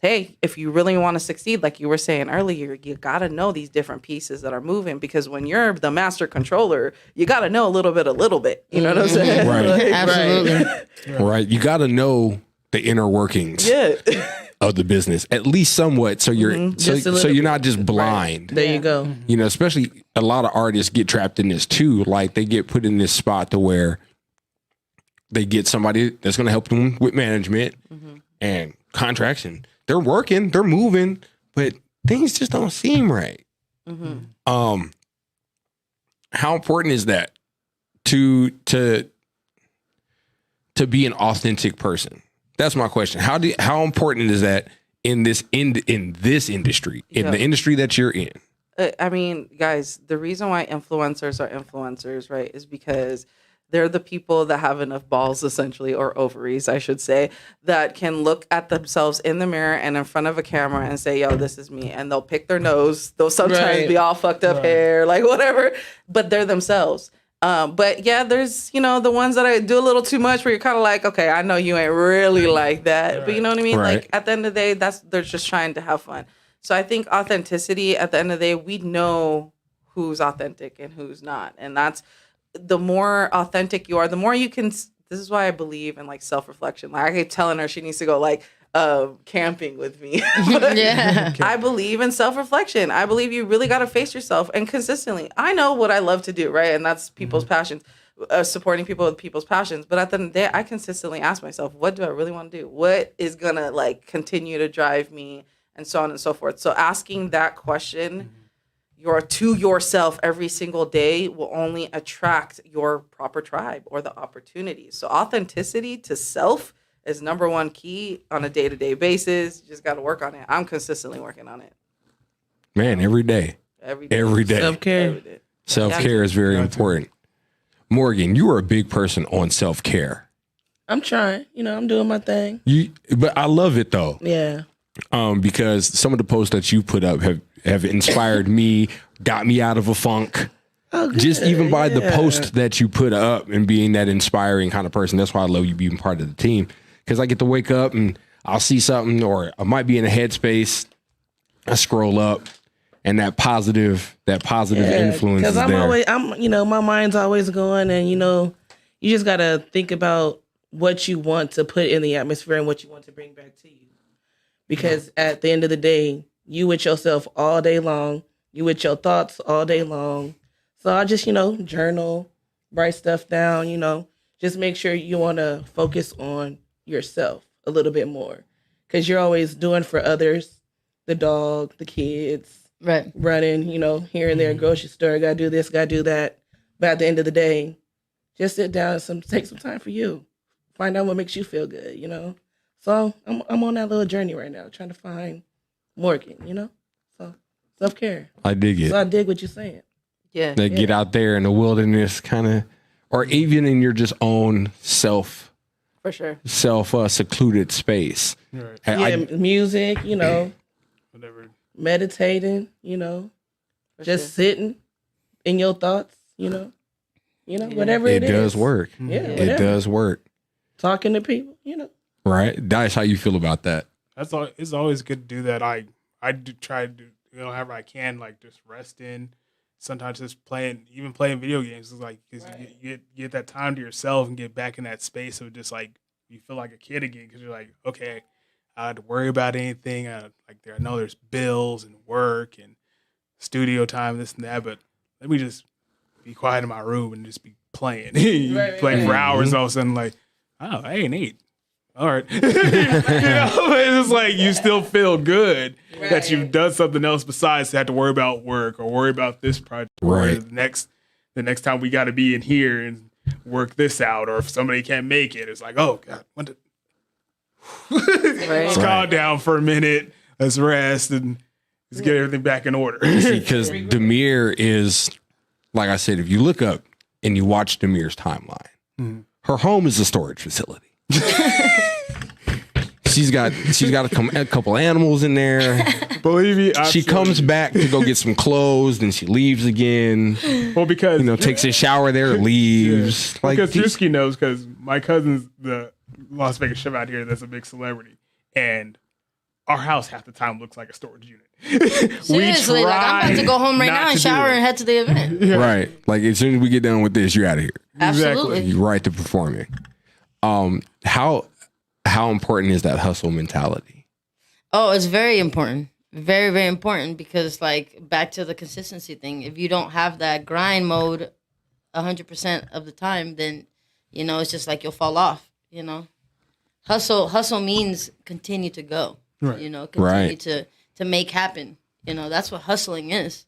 hey, if you really want to succeed, like you were saying earlier, you got to know these different pieces that are moving, because when you're the master controller, you got to know a little bit. You know what I'm saying? Right. Like, Absolutely. Right. You got to know the inner workings. yeah. of the business, at least somewhat. So you're so you're not just blind. There you go. You know, especially a lot of artists get trapped in this too. Like they get put in this spot to where they get somebody that's going to help them with management and contracts, and they're working, they're moving, but things just don't seem right. How important is that to be an authentic person? That's my question. How important is that in this industry, in the industry that you're in? I mean, guys, the reason why influencers are influencers, right, is because they're the people that have enough balls, essentially, or ovaries, I should say, that can look at themselves in the mirror and in front of a camera and say, yo, this is me. And they'll pick their nose. They'll sometimes be all fucked up hair, like whatever, but they're themselves. But yeah, there's, you know, the ones that I do a little too much where you're kind of like, okay, I know you ain't really like that. But you know what I mean? Right. Like at the end of the day, they're just trying to have fun. So I think authenticity, at the end of the day, we know who's authentic and who's not. And that's the more authentic you are, the more you can. This is why I believe in like self-reflection. Like I keep telling her she needs to go like camping with me. Yeah. I believe in self-reflection. I believe you really got to face yourself and consistently. I know what I love to do, right? And that's people's passions, supporting people with people's passions. But at the end of the day, I consistently ask myself, what do I really want to do? What is going to like continue to drive me, and so on and so forth. So asking that question to yourself every single day will only attract your proper tribe or the opportunities. So authenticity to self is number one key on a day-to-day basis. You just got to work on it. I'm consistently working on it. Man, every day. Every day. Every day. Self-care. Self-care is very important. Morgan, you are a big person on self-care. I'm trying. You know, I'm doing my thing. But I love it though. Yeah. Because some of the posts that you put up have inspired me, got me out of a funk. Oh, good. Just even by the post that you put up and being that inspiring kind of person. That's why I love you being part of the team. Because I get to wake up and I'll see something, or I might be in a headspace. I scroll up, and that positive influence is there. My mind's always going, and you just gotta think about what you want to put in the atmosphere and what you want to bring back to you. Because at the end of the day, you with yourself all day long, you with your thoughts all day long. So I just, journal, write stuff down, just make sure you want to focus on yourself a little bit more. Because you're always doing for others, the dog, the kids, Right. running, here and there, grocery store, got to do this, got to do that. But at the end of the day, just sit down and take some time for you. Find out what makes you feel good, So I'm on that little journey right now, trying to find Morgan, So self-care. I dig it. So I dig what you're saying. Yeah. That get out there in the wilderness kind of, or even in your just own For sure. secluded space. Right. Music, Whatever. meditating, just sitting in your thoughts, whatever It it is. does work. Yeah, It whatever. does work. Talking to people, Right. Dice, how you feel about that? That's all. It's always good to do that. I do try to do, however I can, like just rest in. Sometimes just playing video games is like, cause you get that time to yourself and get back in that space of just like, you feel like a kid again. Cause you're like, okay, I don't have to worry about anything. I know there's bills and work and studio time, this and that, but let me just be quiet in my room and just be playing. Playing for hours, all of a sudden like, oh, I ain't ate. All right. It's just like you still feel good that you've done something else besides have to worry about work or worry about this project. Right. Or the next time we got to be in here and work this out, or if somebody can't make it, it's like, oh God, let's calm down for a minute. Let's rest and let's get everything back in order. Because Damire is, like I said, if you look up and you watch Damire's timeline, her home is a storage facility. She's got a couple animals in there. Believe me, She comes back to go get some clothes, then she leaves again. well because Takes a shower there, leaves. Yeah. Because Druski knows, because my cousin's the Las Vegas chef out here that's a big celebrity, and our house half the time looks like a storage unit. Seriously, like I'm about to go home right now and shower and head to the event. Yeah. Right. Like as soon as we get done with this, you're out of here. Absolutely. You're right to performing. How important is that hustle mentality? Oh, it's very important. Very, very important because, like, back to the consistency thing. If you don't have that grind mode 100% of the time, then, you know, it's just like you'll fall off, you know. Hustle means continue to go, you know, continue to make happen. You know, that's what hustling is.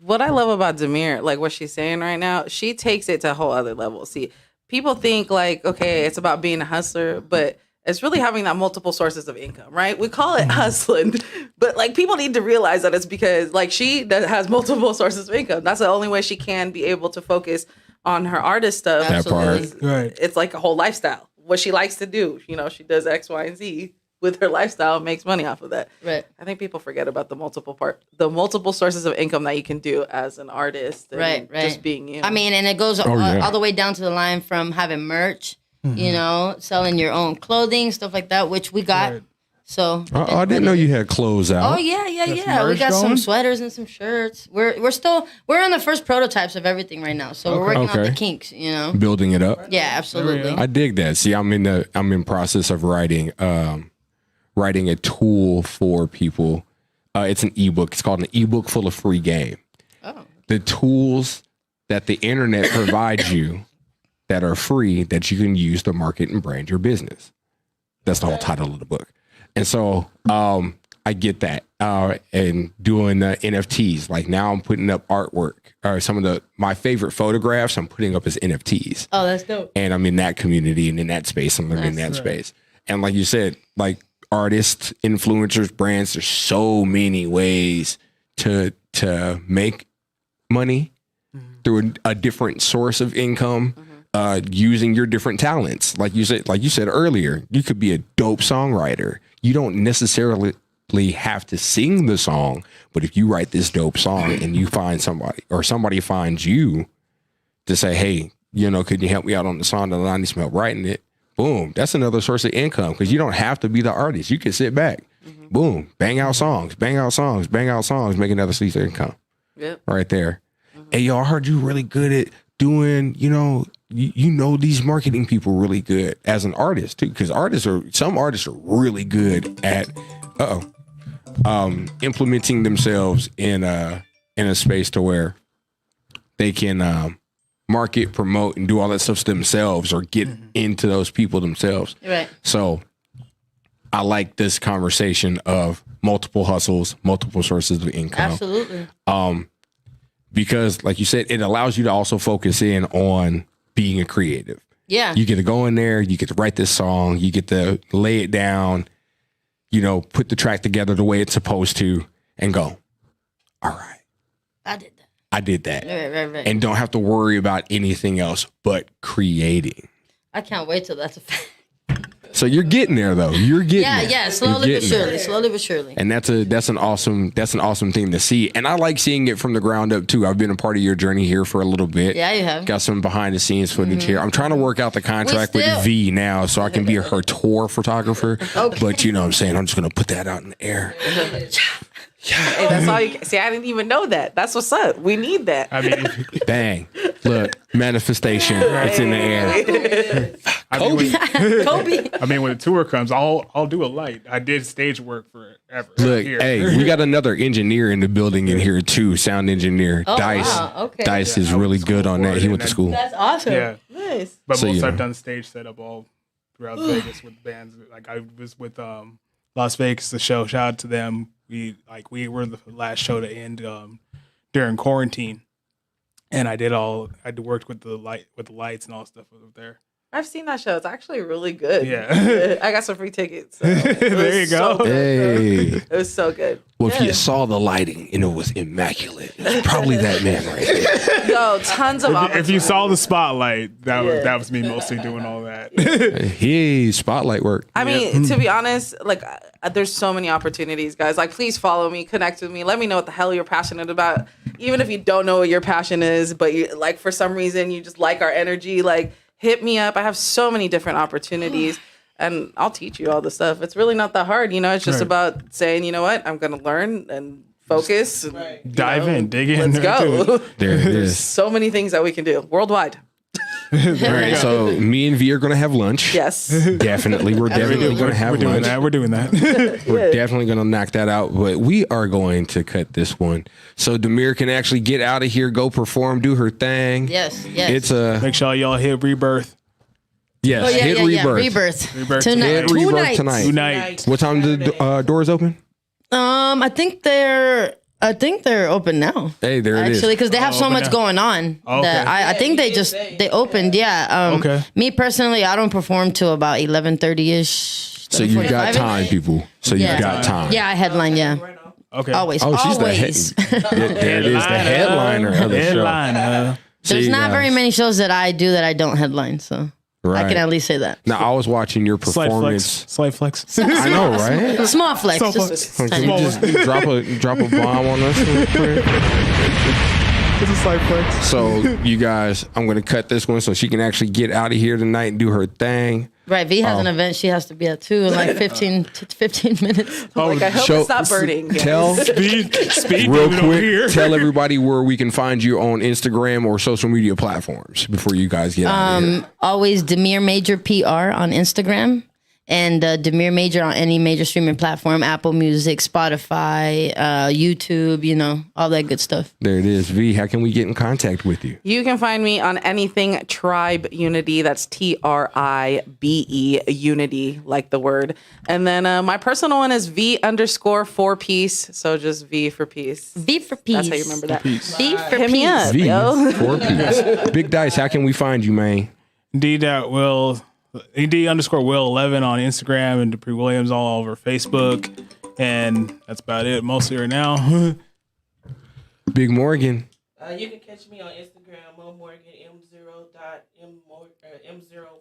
What I love about Damire, like what she's saying right now, she takes it to a whole other level. See, people think like, okay, it's about being a hustler, but it's really having that multiple sources of income, right? We call it hustling, but like people need to realize that it's because like she has multiple sources of income. That's the only way she can be able to focus on her artist stuff. That part. Right. It's like a whole lifestyle. What she likes to do, you know, she does X, Y, and Z with her lifestyle, makes money off of that. Right. I think people forget about the multiple sources of income that you can do as an artist. And Right. just being you. I mean, and it goes all the way down to the line from having merch, you know, selling your own clothing, stuff like that, which we got. Right. So I didn't know you had clothes out. Oh yeah. We merch got some going? sweaters and some shirts. We're on the first prototypes of everything right now. So we're working out the kinks, you know. Building it up. Yeah, absolutely. I dig that. See, I'm in process of writing a tool for people. It's an ebook. It's called an ebook full of free game. Oh. The tools that the internet provides you that are free that you can use to market and brand your business. That's the whole title of the book. And so I get that. And doing NFTs. Like now I'm putting up artwork or some of my favorite photographs I'm putting up as NFTs. Oh, that's dope. And I'm in that community and in that space. I'm living in that space. And like you said, like artists, influencers, brands, there's so many ways to make money through a different source of income, using your different talents. Like you said earlier, you could be a dope songwriter. You don't necessarily have to sing the song, but if you write this dope song and you find somebody or somebody finds you to say, hey, you know, could you help me out on the song that I need some help writing it? Boom. That's another source of income because you don't have to be the artist. You can sit back, boom, bang out songs, make another source of income. Yep. Right there. Hey, yo, I heard you really good at doing, you know these marketing people really good as an artist too, because some artists are really good at implementing themselves in a space to where they can market, promote, and do all that stuff themselves or get into those people themselves. Right. So I like this conversation of multiple hustles, multiple sources of income. Absolutely. Because like you said, it allows you to also focus in on being a creative. Yeah. You get to go in there, you get to write this song, you get to lay it down, you know, put the track together the way it's supposed to and go, all right. I did that. Right. And don't have to worry about anything else but creating. I can't wait till that's a fact. So you're getting there though. You're getting there. Yeah, slowly but surely. And that's an awesome thing to see. And I like seeing it from the ground up too. I've been a part of your journey here for a little bit. Yeah, you have. Got some behind the scenes footage here. I'm trying to work out the contract with V now so I can be her tour photographer. Okay. But you know what I'm saying? I'm just going to put that out in the air. Hey, that's all you see. I didn't even know that. That's what's up. We need that. I mean, Bang. Look, manifestation. It's in the air. Kobe. I mean, when the tour comes, I'll do a light. I did stage work forever. Look, here. hey, we got another engineer in the building in here too, sound engineer, Dice. Wow, okay. Dice is really good on that. He went to school. That's awesome. Yeah. Nice. But So, most you know. I've done stage setup all throughout Vegas with bands. Like I was with Las Vegas, the show. Shout out to them. We were the last show to end during quarantine, and I worked with the lights and all stuff over there. I've seen that show. It's actually really good. Yeah. I got some free tickets. So There you go. Hey. It was so good. Well, if you saw the lighting and it was immaculate, it's probably that man right there. Yo, tons of If you saw the spotlight, that was me mostly doing all that. Hey, spotlight work. I mean, to be honest, like there's so many opportunities, guys. Like, please follow me, connect with me. Let me know what the hell you're passionate about. Even if you don't know what your passion is, but you like for some reason you just like our energy, like hit me up. I have so many different opportunities. And I'll teach you all the stuff. It's really not that hard, you know. It's just about saying, you know what, I'm gonna learn and focus, and, Dive in, dig in. Let's go. There it There's is. so many things that we can do worldwide. All right, so me and V are gonna have lunch. Yes. Definitely, we're definitely gonna have lunch. We're doing that. We're definitely gonna knock that out, but we are going to cut this one so Damire can actually get out of here, go perform, do her thing. Yes. It's a Make sure y'all hit Rebirth. yes. Hit Rebirth. Rebirth Tonight. Hit Rebirth tonight. Tonight. What time do the doors open? I think they're open now. Hey, there it is. Actually, because they have so open much now. going on that I think they opened. Yeah. Okay. Me personally, I don't perform till about 11:30 ish. So you got time, people. So you got time. Yeah, I headline. Yeah. Okay. Always. Oh, she's always. there it is, the headliner of the show. Headliner. There's See, not very guys. many shows that I do that I don't headline, so Right. I can at least say that. Now I was watching your Slight performance. flex. I know, right? Small flex. So just Can tiny. you just drop a bomb on us real quick? It's a slight flex. So you guys, I'm gonna cut this one so she can actually get out of here tonight and do her thing. Right, V has an event she has to be at too in like 15 minutes. Like, I hope show- it stop burning. Tell Speed real limit over quick. here. Tell everybody where we can find you on Instagram or social media platforms before you guys get out of here. Always Damire Major PR on Instagram and Damire Major on any major streaming platform, Apple Music, Spotify, YouTube, all that good stuff. There it is. V, how can we get in contact with you? You can find me on anything Tribe Unity. That's TRIBE Unity, like the word. And then my personal one is V_4Peace. So just V for peace. V for peace. That's how you remember that. V for Hit me peace. up, V, yo. 4Ps. Big Dice, how can we find you, man? ED_Will11 on Instagram and Dupree Williams all over Facebook. And that's about it mostly right now. Big Morgan. You can catch me on Instagram, Mo Morgan, M0.M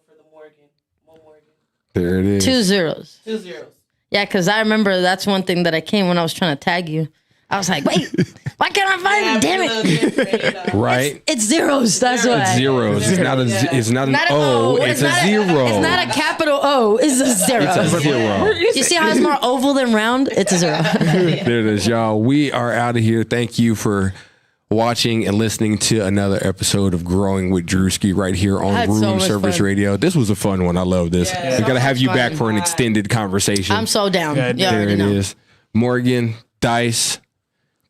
for the Morgan. Mo Morgan. There it is. 2 zeros. 2 zeros. Yeah, because I remember that's one thing that I came when I was trying to tag you. I was like, wait, why can't I find it? Damn it. Right? It's zeros. That's why. It's zeros. It's not it's not an Not an O. O. It's a not zero. It's not a capital O. It's a zero. It's a zero. You see how it's more oval than round? It's a zero. There it is, y'all. We are out of here. Thank you for watching and listening to another episode of Growing with Druski right here on Had so Room much Service fun. Radio. This was a fun one. I love this. Yeah. We got to have you So back much for an fun. extended conversation. I'm so down. Yeah, You there already it know. is. Morgan, Dice,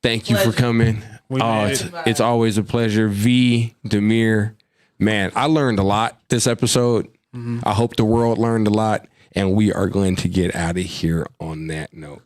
thank you for coming. We made It's always a pleasure. V, Damire, man, I learned a lot this episode. I hope the world learned a lot. And we are going to get out of here on that note.